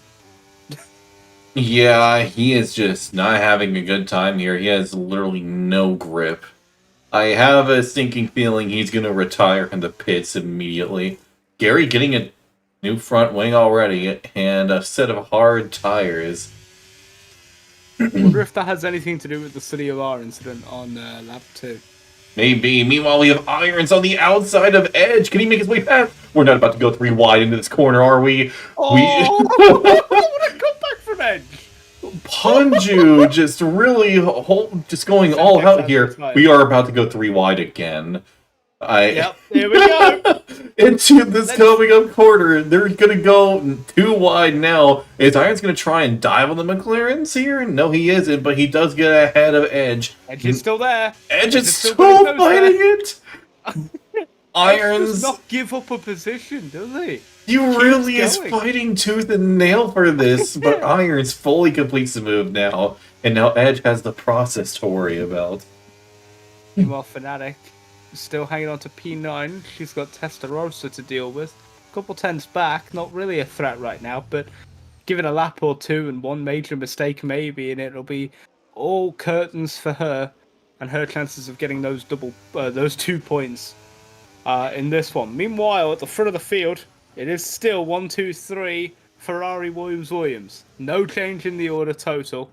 Yeah, he is just not having a good time here. He has literally no grip. I have a stinking feeling he's going to retire in the pits immediately. Gary getting a new front wing already, and a set of hard tires. I wonder if that has anything to do with the City of R incident on lap 2. Maybe. Meanwhile, we have Irons on the outside of Edge. Can he make his way past? We're not about to go 3 wide into this corner, are we? Oh, what a comeback from Edge! Punju just really just going all out here. We are about to go 3 wide again. Yep, here we go. Into this coming up corner. They're going to go 2 wide now. Is Irons going to try and dive on the McLarens here? No, he isn't, but he does get ahead of Edge. Edge is still there. Edge is still fighting it. Edge does Irons, not give up a position, does he? he really is going. fighting tooth and nail for this, but Irons fully completes the move now, and now Edge has the process to worry about. Meanwhile, Fnatic still hanging on to P9. She's got Testarossa to deal with. Couple tens back, not really a threat right now, but give it a lap or two and one major mistake maybe, and it'll be all curtains for her and her chances of getting those those 2 points in this one. Meanwhile, at the front of the field, it is still 1, 2, 3 Ferrari Williams. No change in the order total.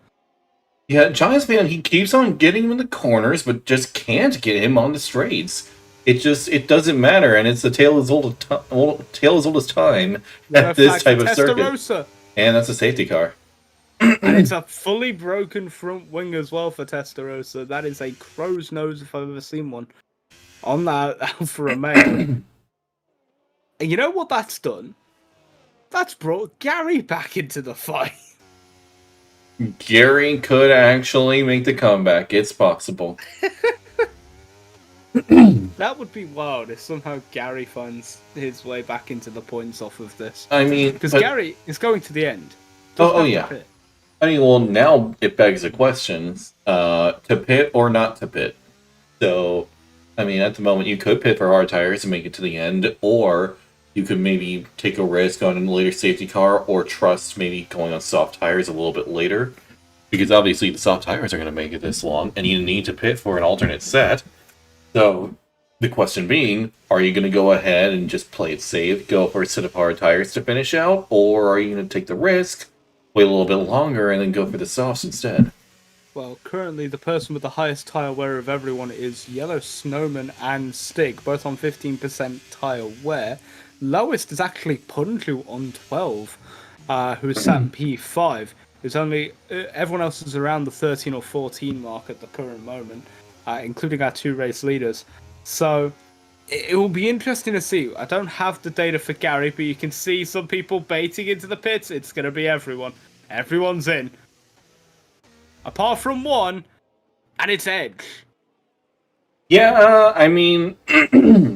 Yeah, Giants fan, he keeps on getting him in the corners, but just can't get him on the straights. It doesn't matter, and it's the tale as old as time at this type of circuit. And that's a safety car. And it's a fully broken front wing as well for Testarossa. That is a crow's nose if I've ever seen one on that Alfa Romeo. And you know what that's done? That's brought Gary back into the fight. Gary could actually make the comeback. It's possible. That would be wild if somehow Gary finds his way back into the points off of this. I mean, because Gary is going to the end. Oh yeah. I mean, well, now it begs the question: to pit or not to pit. So, I mean, at the moment, you could pit for hard tires and make it to the end, or you could maybe take a risk on a later safety car, or trust maybe going on soft tires a little bit later, because obviously the soft tires are going to make it this long, and you need to pit for an alternate set. So, the question being, are you going to go ahead and just play it safe, go for a set of hard tires to finish out, or are you going to take the risk, wait a little bit longer, and then go for the softs instead? Well, currently the person with the highest tire wear of everyone is Yellow Snowman and Stig, both on 15% tire wear. Lowest is actually Punju on 12, who is sat in P5. There's only everyone else is around the 13 or 14 mark at the current moment, including our 2 race leaders. So it will be interesting to see. I don't have the data for Gary, but you can see some people baiting into the pits. It's going to be everyone. Everyone's in. Apart from one, and it's Edge. Yeah, I mean,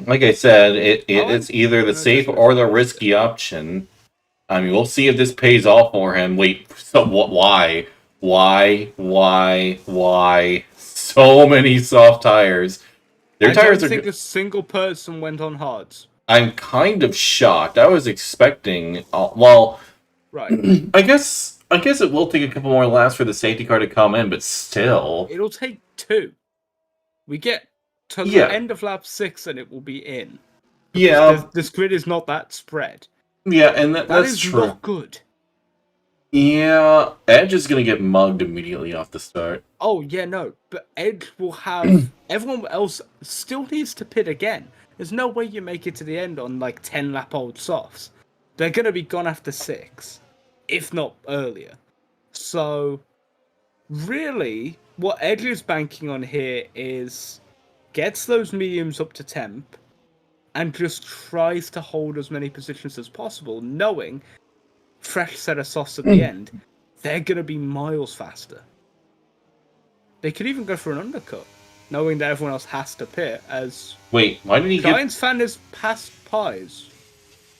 like I said, it's either the safe or the risky option. I mean, we'll see if this pays off for him. Wait, so what? Why? So many soft tires. I don't think a single person went on hards. I'm kind of shocked. I was expecting. Well, right. I guess it will take a couple more laps for the safety car to come in, but still, it'll take 2. We get to the end of lap 6 and it will be in. Yeah, this grid is not that spread. Yeah, and that's is true. Not good. Yeah, Edge is gonna get mugged immediately off the start. Oh yeah, no, but Edge will have everyone else still needs to pit again. There's no way you make it to the end on like 10 lap old softs. They're gonna be gone after 6, if not earlier. So really, what Edge is banking on here is gets those mediums up to temp and just tries to hold as many positions as possible, knowing fresh set of softs at the end, they're going to be miles faster. They could even go for an undercut, knowing that everyone else has to pit as... Wait, why did he Giants fan is past Pies.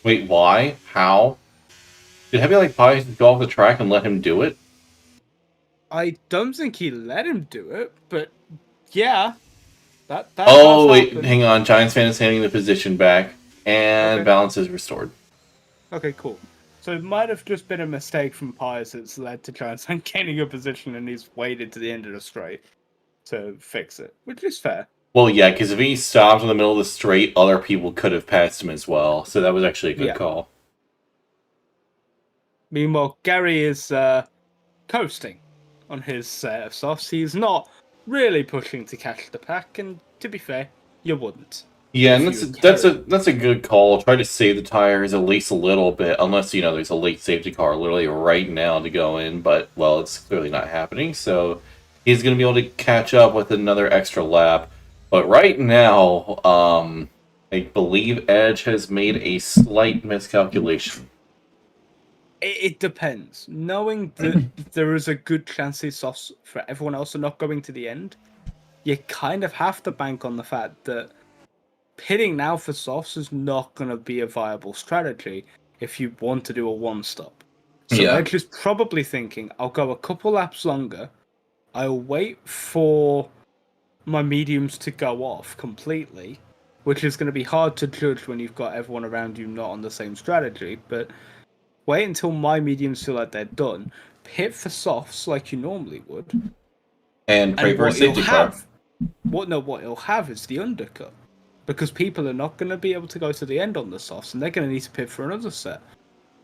Wait, why? How? Did Heavy Like Pies go off the track and let him do it? I don't think he let him do it, but yeah. That oh, wait, hang on. Giants fan is handing the position back, and balance is restored. Okay, cool. So it might have just been a mistake from Pies that's led to Giants gaining a position, and he's waited to the end of the straight to fix it, which is fair. Well, yeah, because if he stopped in the middle of the straight, other people could have passed him as well, so that was actually a good call. Meanwhile, Gary is coasting on his set of softs. He's not really pushing to catch the pack, and to be fair, you wouldn't. Yeah, and that's a good call. Try to save the tires at least a little bit, unless there's a late safety car literally right now to go in. But well, it's clearly not happening, so he's going to be able to catch up with another extra lap. But right now, I believe Edge has made a slight miscalculation. It depends. Knowing that there is a good chance these softs for everyone else are not going to the end, you kind of have to bank on the fact that pitting now for softs is not going to be a viable strategy if you want to do a one-stop. So Yeah. Edge is probably thinking, I'll go a couple laps longer, I'll wait for my mediums to go off completely, which is going to be hard to judge when you've got everyone around you not on the same strategy, but wait until my mediums feel like they're done, pit for softs like you normally would, And pray for a what you'll safety car. have, what you'll have is the undercut. Because people are not going to be able to go to the end on the softs, and they're going to need to pit for another set.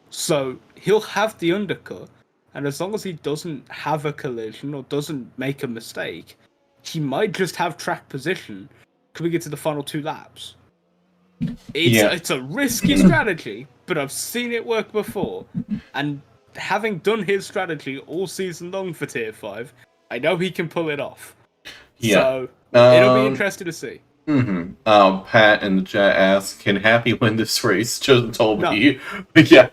So he'll have the undercut, and as long as he doesn't have a collision or doesn't make a mistake, he might just have track position coming into the final 2 laps. It's a risky strategy, but I've seen it work before, and having done his strategy all season long for Tier 5, I know he can pull it off. Yeah. So it'll be interesting to see. Pat in the chat asks, can Happy win this race? Chosen told me. No. Yeah.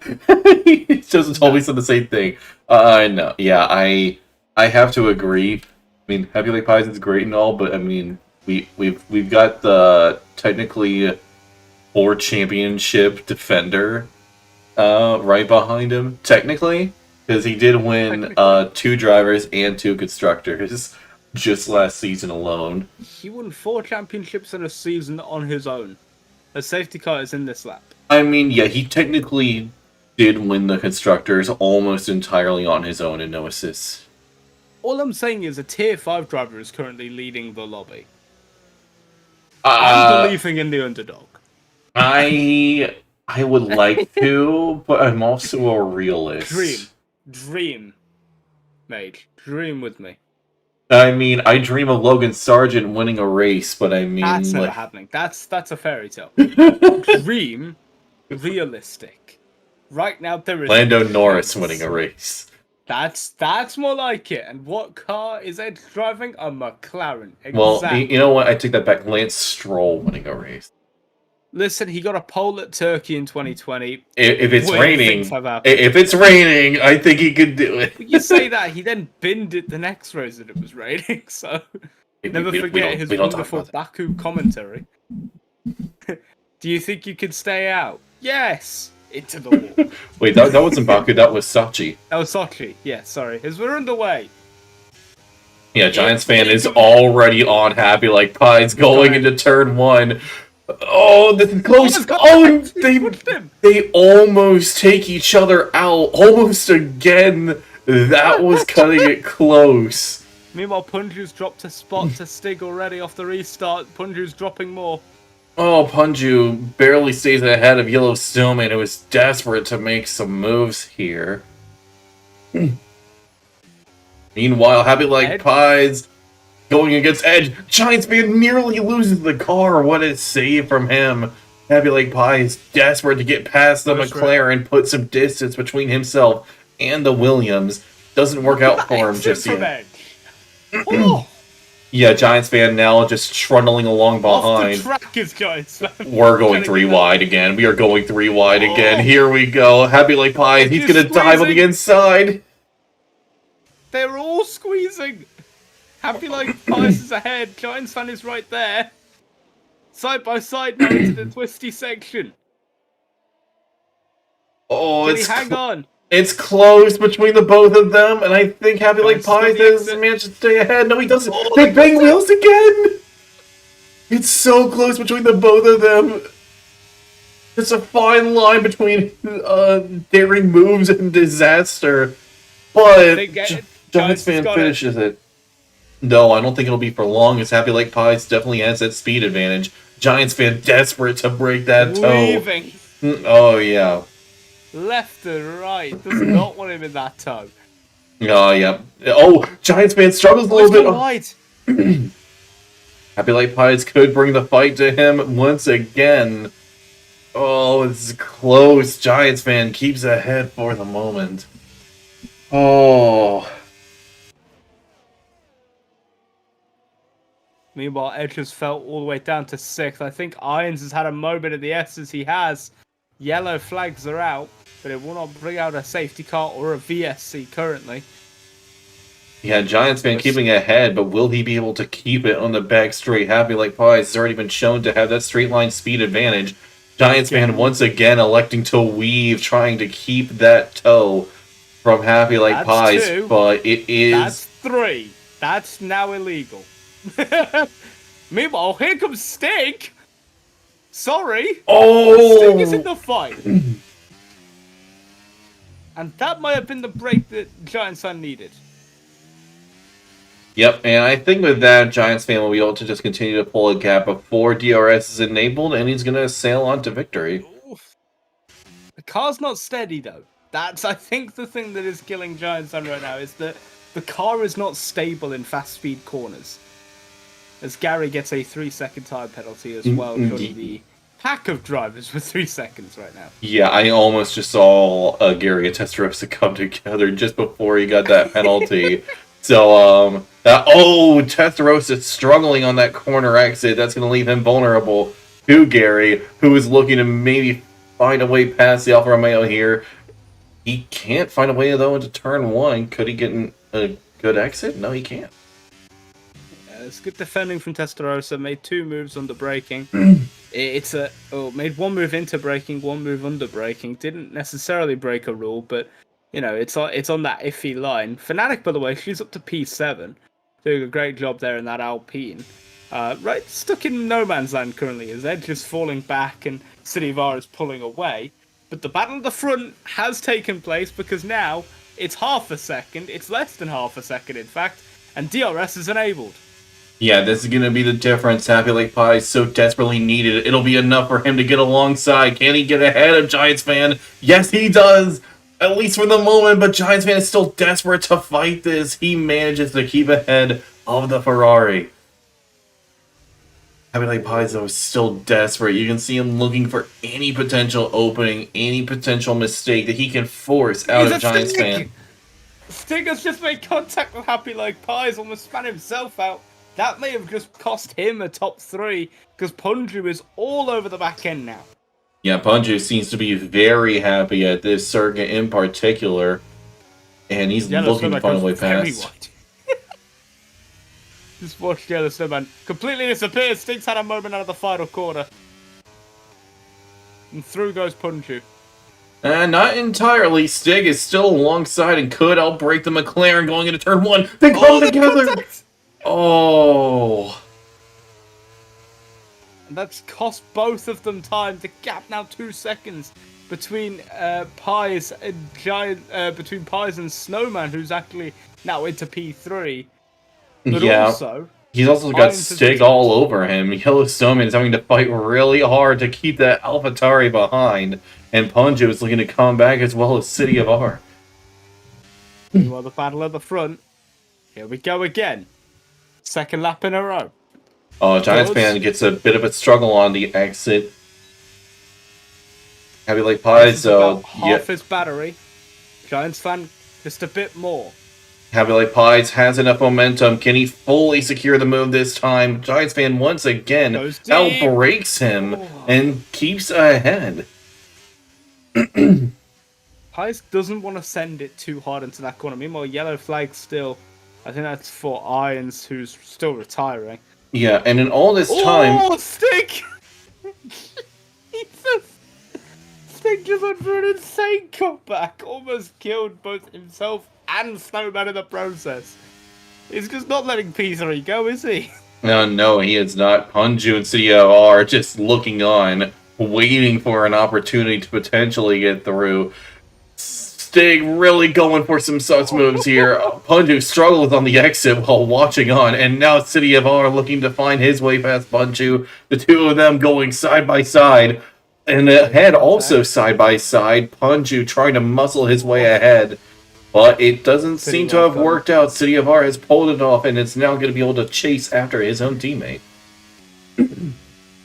Chosen told me said the same thing. No. Yeah, I have to agree. I mean, Happy Lake Pies is great and all, but I mean, we've got the technically 4 championship defender right behind him, technically. Because he did win 2 drivers and 2 constructors just last season alone. He won 4 championships in a season on his own. A safety car is in this lap. I mean, yeah, he technically did win the constructors almost entirely on his own and no assists. All I'm saying is a Tier 5 driver is currently leading the lobby. I'm believing in the underdog. I would like to, but I'm also a realist. Dream. Mage. Dream with me. I mean, I dream of Logan Sargent winning a race, but I mean... That's never happening. That's a fairy tale. Dream. Realistic. Right now there is... Lando Norris winning a race. That's more like it. And what car is Edge driving? A McLaren. Exactly. Well, you know what? I take that back. Lance Stroll winning a race. Listen, he got a pole at Turkey in 2020. If it's raining, I think he could do it. You say that, he then binned it the next race that it was raining, so... Never forget his wonderful Baku commentary. Do you think you could stay out? Yes! Into the wall. Wait, that wasn't Baku, that was Sochi. That was Sochi, yeah, sorry. As we're underway. Yeah, Giants fan is already on Happy Like Pies going into turn 1. Oh, this is close. Oh, they almost take each other out. Almost again. That was cutting it close. Meanwhile, Punju's dropped a spot to Stig already off the restart. Punju's dropping more. Oh, Punju barely stays ahead of Yellow Snowman, who is desperate to make some moves here. Meanwhile, Happy Like Pies going against Edge. Giants fan nearly loses the car. What a save from him. Happy Like Pie is desperate to get past the McLaren, put some distance between himself and the Williams. Doesn't work out for him just yet. Oh. Yeah, Giants fan now just trundling along behind. Off the track is Giants fan. We're going 3 wide again. We are going 3 wide again. Here we go. Happy Like Pie. He's going to dive on the inside. They're all squeezing. Happy Like Pies is ahead. Giants fan is right there. Side by side now into the twisty section. Oh, hang on. It's close between the both of them, and I think Happy Like Pies has managed to stay ahead. No, he doesn't. They bang wheels again! It's so close between the both of them. It's a fine line between daring moves and disaster. But Giants fan finishes it. No, I don't think it'll be for long, as Happy Like Pies definitely has that speed advantage. Giants fan desperate to break that toe. Oh, yeah. Left and right. Does not want him in that toe. Oh, yeah. Oh, Giants fan struggles a little bit. Wide. Happy Like Pies could bring the fight to him once again. Oh, it's close. Giants fan keeps ahead for the moment. Oh. Meanwhile, Edge has fell all the way down to 6th. I think Irons has had a moment at the S's. He has. Yellow flags are out, but it will not bring out a safety car or a VSC currently. Yeah, Giants fan keeping ahead, but will he be able to keep it on the back straight? Happy Like Pies has already been shown to have that straight line speed advantage. Giants fan once again electing to weave, trying to keep that toe from Happy Like That's Pies, 2. but it is... That's 3. That's now illegal. Meanwhile, here comes Stig. Sorry. Oh! Stig is in the fight. And that might have been the break that Giants fan needed. Yep, and I think with that, Giants fan will be able to just continue to pull a gap before DRS is enabled, and he's going to sail on to victory. The car's not steady, though. That's, I think, the thing that is killing Giants fan right now, is that the car is not stable in fast speed corners. As Gary gets a 3-second time penalty as well, joining the pack of drivers with 3 seconds right now. Yeah, I almost just saw Gary and Testarossa come together just before he got that penalty. So, Testarossa struggling on that corner exit. That's going to leave him vulnerable to Gary, who is looking to maybe find a way past the Alfa Romeo here. He can't find a way, though, into turn 1. Could he get a good exit? No, he can't. It's good defending from Testarossa. Made 2 moves under braking. Made 1 move into braking, 1 move under braking. Didn't necessarily break a rule, but you know, it's on that iffy line. Fnatic, by the way, she's up to P7, doing a great job there in that Alpine. Right, stuck in no man's land currently, as Edge is falling back and City of R is pulling away. But the battle at the front has taken place, because now it's half a second. It's less than half a second, in fact, and DRS is enabled. Yeah, this is going to be the difference. Happy Like Pie is so desperately needed. It'll be enough for him to get alongside. Can he get ahead of Giants fan? Yes, he does! At least for the moment, but Giants fan is still desperate to fight this. He manages to keep ahead of the Ferrari. Happy Like Pie, though, is still desperate. You can see him looking for any potential opening, any potential mistake that he can force out of Giants fan. Stig has just made contact with Happy Like Pies, almost span himself out. That may have just cost him a top 3, because Punju is all over the back end now. Yeah, Punju seems to be very happy at this circuit in particular, and he's looking to find a way past. Just watch Yellow Snowman completely disappear. Stig's had a moment out of the final corner. And through goes Punju. Not entirely. Stig is still alongside and could outbreak the McLaren going into turn 1. They come together! Oh. And that's cost both of them time. The gap now 2 seconds between Pies and between Pies and Snowman, who's actually now into P3. But also, he's also got Stig all over him. Yellow Snowman is having to fight really hard to keep that AlphaTauri behind, and Punju is looking to come back as well as City of R. Meanwhile, the battle at the front. Here we go again. Second lap in a row. Oh, Giants fan gets a bit of a struggle on the exit. Happy Like Pies, so half his battery. Giants fan just a bit more. Happy Like Pies has enough momentum. Can he fully secure the move this time? Giants fan once again outbreaks him and keeps ahead. Pies doesn't want to send it too hard into that corner. Meanwhile, yellow flag still. I think that's for Irons, who's still retiring. Yeah, and in all this time... Oh, Stig! Stig just went for an insane comeback. Almost killed both himself and Snowman in the process. He's just not letting P3 go, is he? No, he is not. Punju and City of R just looking on, waiting for an opportunity to potentially get through. Stig really going for some sus moves here. Punju struggles on the exit while watching on, and now City of R looking to find his way past Punju. The two of them going side by side, and ahead also side by side. Punju trying to muscle his way ahead, but it doesn't seem to have worked out. City of R has pulled it off, and it's now going to be able to chase after his own teammate.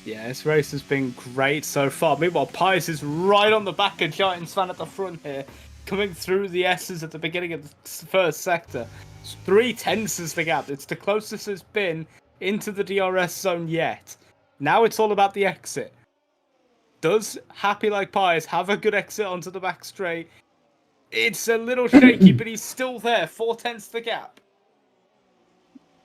Yeah, this race has been great so far. Meanwhile, Pies is right on the back of Giants fan at the front here, coming through the S's at the beginning of the first sector. It's 3/10 is the gap. It's the closest it's been into the DRS zone yet. Now it's all about the exit. Does Happy Like Pies have a good exit onto the back straight? It's a little shaky, but he's still there. 4/10 the gap.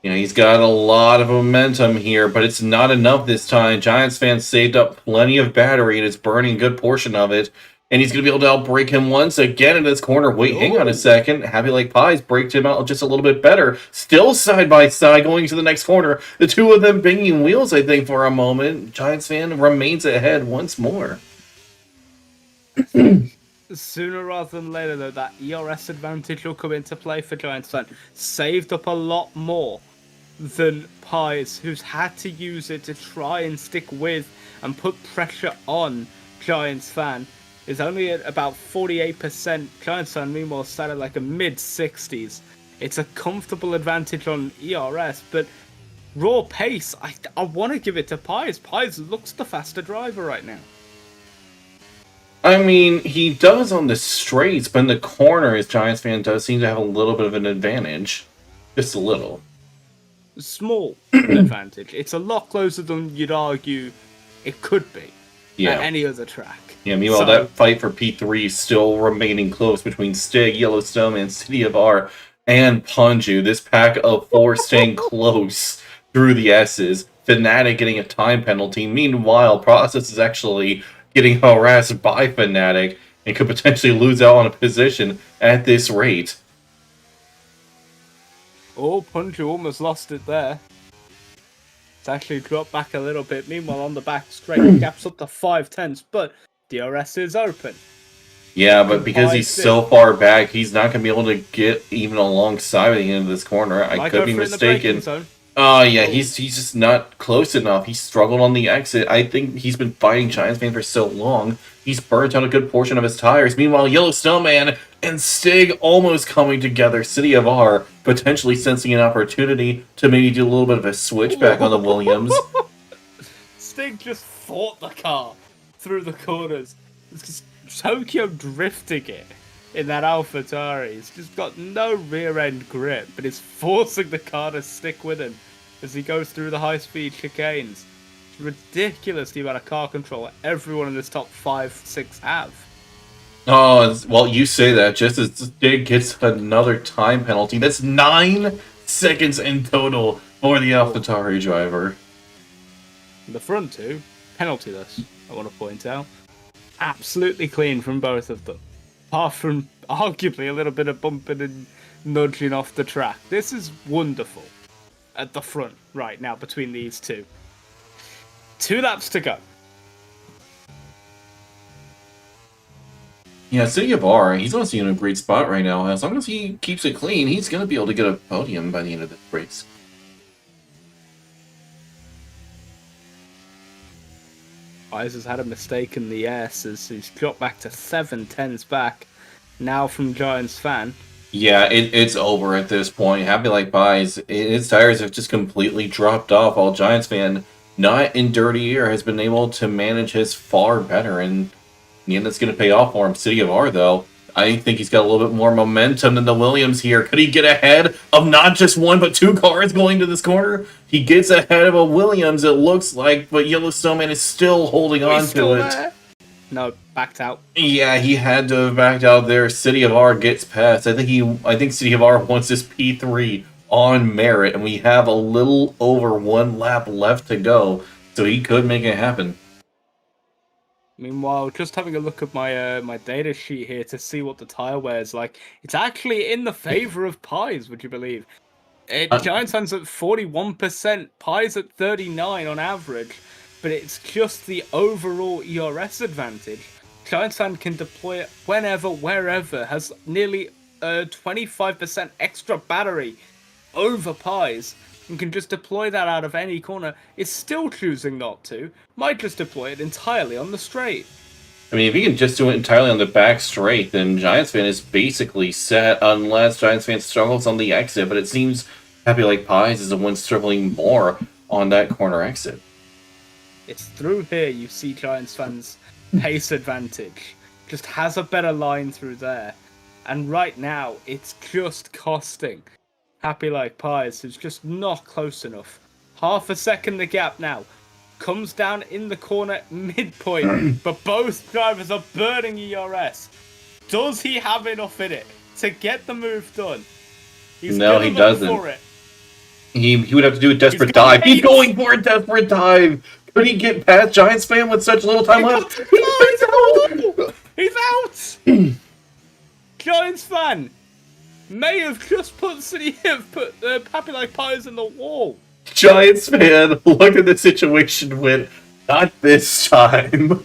You know, he's got a lot of momentum here, but it's not enough this time. Giants fans saved up plenty of battery, and it's burning a good portion of it. And he's going to be able to outbreak him once again in this corner. Wait, hang on a second. Happy Like Pies braked him out just a little bit better. Still side by side going to the next corner. The two of them banging wheels, I think, for a moment. Giants fan remains ahead once more. Sooner rather than later, though, that ERS advantage will come into play for Giants fan. Saved up a lot more than Pies, who's had to use it to try and stick with and put pressure on Giants fan. Is only at about 48%. Giants fan, meanwhile, sat at like a mid-60s. It's a comfortable advantage on ERS, but raw pace, I want to give it to Pies. Pies looks the faster driver right now. I mean, he does on the straights, but in the corners, Giants fan does seem to have a little bit of an advantage. Just a little. Small advantage. It's a lot closer than you'd argue it could be at any other track. Yeah, meanwhile, that fight for P3 still remaining close between Stig, Yellowstone, and City of R, and Punju. This pack of four staying close through the S's. Fnatic getting a time penalty. Meanwhile, Process is actually getting harassed by Fnatic and could potentially lose out on a position at this rate. Oh, Punju almost lost it there. It's actually dropped back a little bit. Meanwhile, on the back straight, gaps up to 5/10, but DRS is open. Yeah, but because he's so far back, he's not going to be able to get even alongside at the end of this corner. I could be mistaken. Oh, yeah, he's just not close enough. He struggled on the exit. I think he's been fighting Giants fan for so long. He's burnt out a good portion of his tires. Meanwhile, Yellow Snowman and Stig almost coming together. City of R potentially sensing an opportunity to maybe do a little bit of a switchback on the Williams. Stig just fought the car through the corners. It's just Tokyo drifting it in that AlphaTauri. He's just got no rear end grip, but it's forcing the car to stick with him as he goes through the high speed chicanes. It's ridiculous the amount of car control everyone in this top 5-6 have. Oh, well, you say that just as Stig gets another time penalty. That's 9 seconds in total for the AlphaTauri driver. The front two, penaltyless, I want to point out. Absolutely clean from both of them. Apart from arguably a little bit of bumping and nudging off the track. This is wonderful at the front right now between these two. 2 laps to go. Yeah, City of R, he's honestly in a great spot right now. As long as he keeps it clean, he's going to be able to get a podium by the end of this race. Eyes has had a mistake in the S as he's dropped back to 7/10s back. Now from Giants fan. Yeah, it's over at this point. Happy Like Pies, his tires have just completely dropped off, while Giants fan, not in dirty air, has been able to manage his far better, and in the end, that's going to pay off for him. City of R, though, I think he's got a little bit more momentum than the Williams here. Could he get ahead of not just one, but 2 cars going to this corner? He gets ahead of a Williams, it looks like, but Yellow Snowman is still holding on to it. There? No, backed out. Yeah, he had to have backed out there. City of R gets past. I think City of R wants this P3 on merit, and we have a little over 1 lap left to go, so he could make it happen. Meanwhile, just having a look at my my data sheet here to see what the tire wear is like, it's actually in the favor of Pies, would you believe? Giants fans at 41%, Pies at 39 on average, but it's just the overall ERS advantage. Giants fan can deploy it whenever, wherever, has nearly 25% extra battery over Pies, and can just deploy that out of any corner. It's still choosing not to. Might just deploy it entirely on the straight. I mean, if he can just do it entirely on the back straight, then Giants fan is basically set, unless Giants fan struggles on the exit, but it seems Happy Like Pies is the one struggling more on that corner exit. It's through here you see Giants fans' pace advantage. Just has a better line through there. And right now, it's just costing Happy Like Pies, who's just not close enough. Half a second the gap now. Comes down in the corner midpoint, but both drivers are burning ERS. Does he have enough in it to get the move done? No, he doesn't. For it. He would have to do a desperate going dive. He's eight. going for a desperate dive. Could he get past Giant Spam with such little time He got left? too far, he's out! He's out! Giants fan may have just put Happy Like Pies in the wall. Giants fan, look at the situation went. Not this time.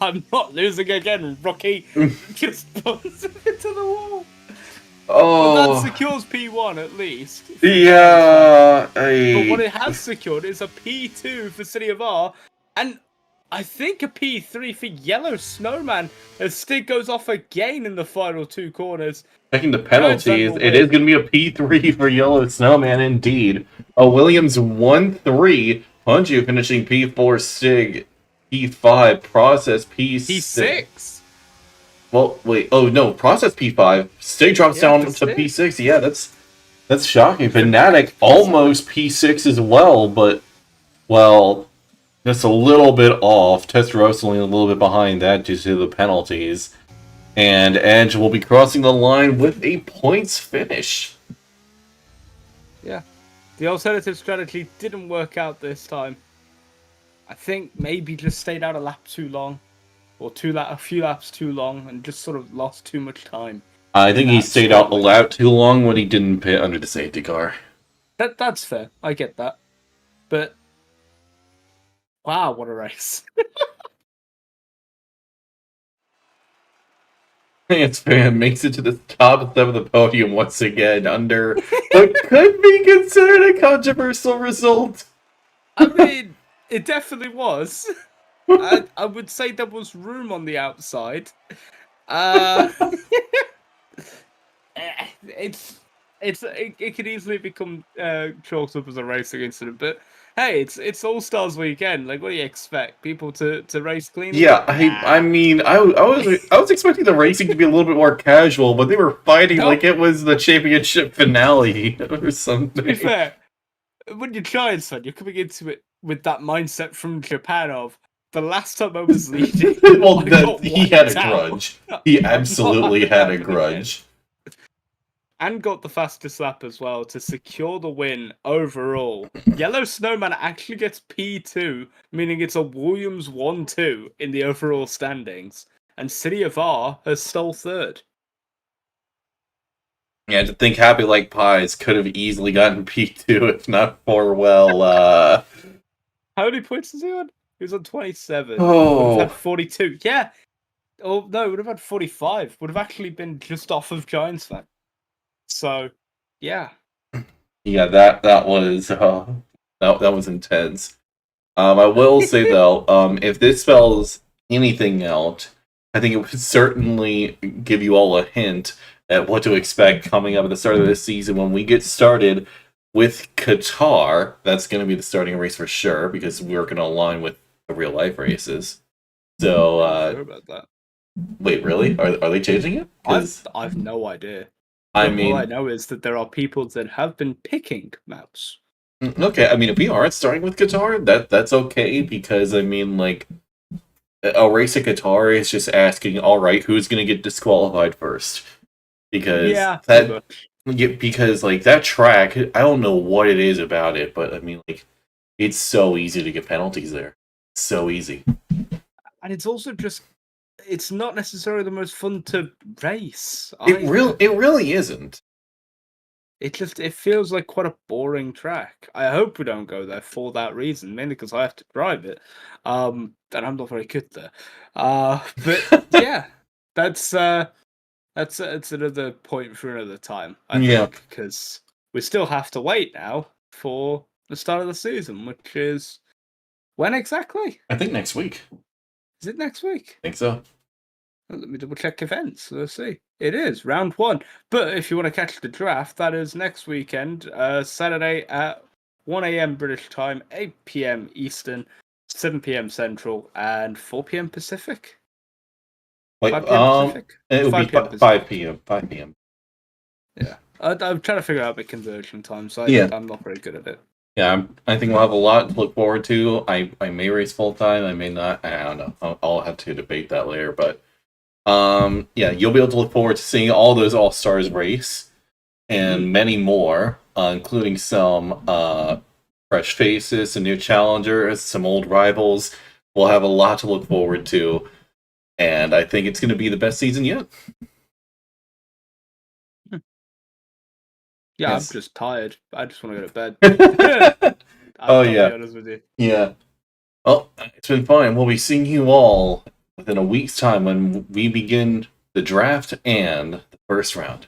I'm not losing again, Rocky. Just puts it into the wall. Oh, But that secures P1 at least. yeah. But what it has secured is a P2 for City of R, and I think a P3 for Yellow Snowman, as Stig goes off again in the final two corners. Checking the penalties, it is going to be a P3 for Yellow Snowman indeed. Williams 1-3, Punju finishing P4, Stig P5, Process P6. P6? Well, wait, oh no, Process P5, Stig drops down to Stig. P6, yeah, that's shocking. Fnatic almost P6 as well, but, well, just a little bit off. Testarossa only a little bit behind that due to the penalties. And Edge will be crossing the line with a points finish. Yeah. The alternative strategy didn't work out this time. I think maybe just stayed out a lap too long. Or a few laps too long and just sort of lost too much time. I think he stayed out a lap too long when he didn't pit under the safety car. That's fair. I get that. But wow, what a race. Giants fan makes it to the top 7 of the podium once again under what could be considered a controversial result. I mean, it definitely was. I would say there was room on the outside. It could easily become chalked up as a racing incident, but hey, it's All Stars weekend. Like, what do you expect? People to race cleanly? Yeah, I mean, I was expecting the racing to be a little bit more casual, but they were fighting like it was the championship finale or something. To be fair, when you're Giants fan, you're coming into it with that mindset from Japan of the last time I was leading. Well, he had a grudge. He absolutely had a grudge. And got the fastest lap as well to secure the win overall. Yellow Snowman actually gets P2, meaning it's a Williams 1-2 in the overall standings. And City of R has stole third. Yeah, to think Happy Like Pies could have easily gotten P2 if not for, well, How many points is he on? He was on 27. Oh. Would have had 42. Yeah. Oh, no, would have had 45. Would have actually been just off of Giants fan. So, yeah. Yeah, that was that was intense. I will say though, if this spells anything out, I think it would certainly give you all a hint at what to expect coming up at the start of this season when we get started with Qatar. That's going to be the starting race for sure because we're going to align with the real life races. So, I'm not sure about that. Wait, really? Are they changing it? I've no idea. I mean, all I know is that there are people that have been picking Mouse. Okay, I mean, if we aren't starting with Qatar, that's okay because I mean, like, a race at Qatar is just asking, all right, who's gonna get disqualified first? Because because like that track, I don't know what it is about it, but I mean, like, it's so easy to get penalties there. It's so easy, and it's also just. It's not necessarily the most fun to race. It really isn't. It feels like quite a boring track. I hope we don't go there for that reason, mainly because I have to drive it. And I'm not very good there. But yeah, that's another point for another time. I think because we still have to wait now for the start of the season, which is when exactly? I think next week. Is it next week? I think so. Let me double check events. Let's see. It is round 1. But if you want to catch the draft, that is next weekend, Saturday at 1 a.m. British time, 8 p.m. Eastern, 7 p.m. Central, and 4 p.m. Pacific. Wait, 5 p.m. Pacific? It would be 5 p.m. 5 p.m. Yeah. I'm trying to figure out the conversion time, so I'm not very good at it. Yeah, I think we'll have a lot to look forward to. I may race full time, I may not. I don't know. I'll have to debate that later, but yeah, you'll be able to look forward to seeing all those All-Stars race. and many more, including some fresh faces, some new challengers, some old rivals. We'll have a lot to look forward to, and I think it's going to be the best season yet. Yeah, Yes. I'm just tired. I just want to go to bed. Oh, I'll yeah. be honest with you. Yeah. Well, it's been fun. We'll be seeing you all within a week's time when we begin the draft and the first round.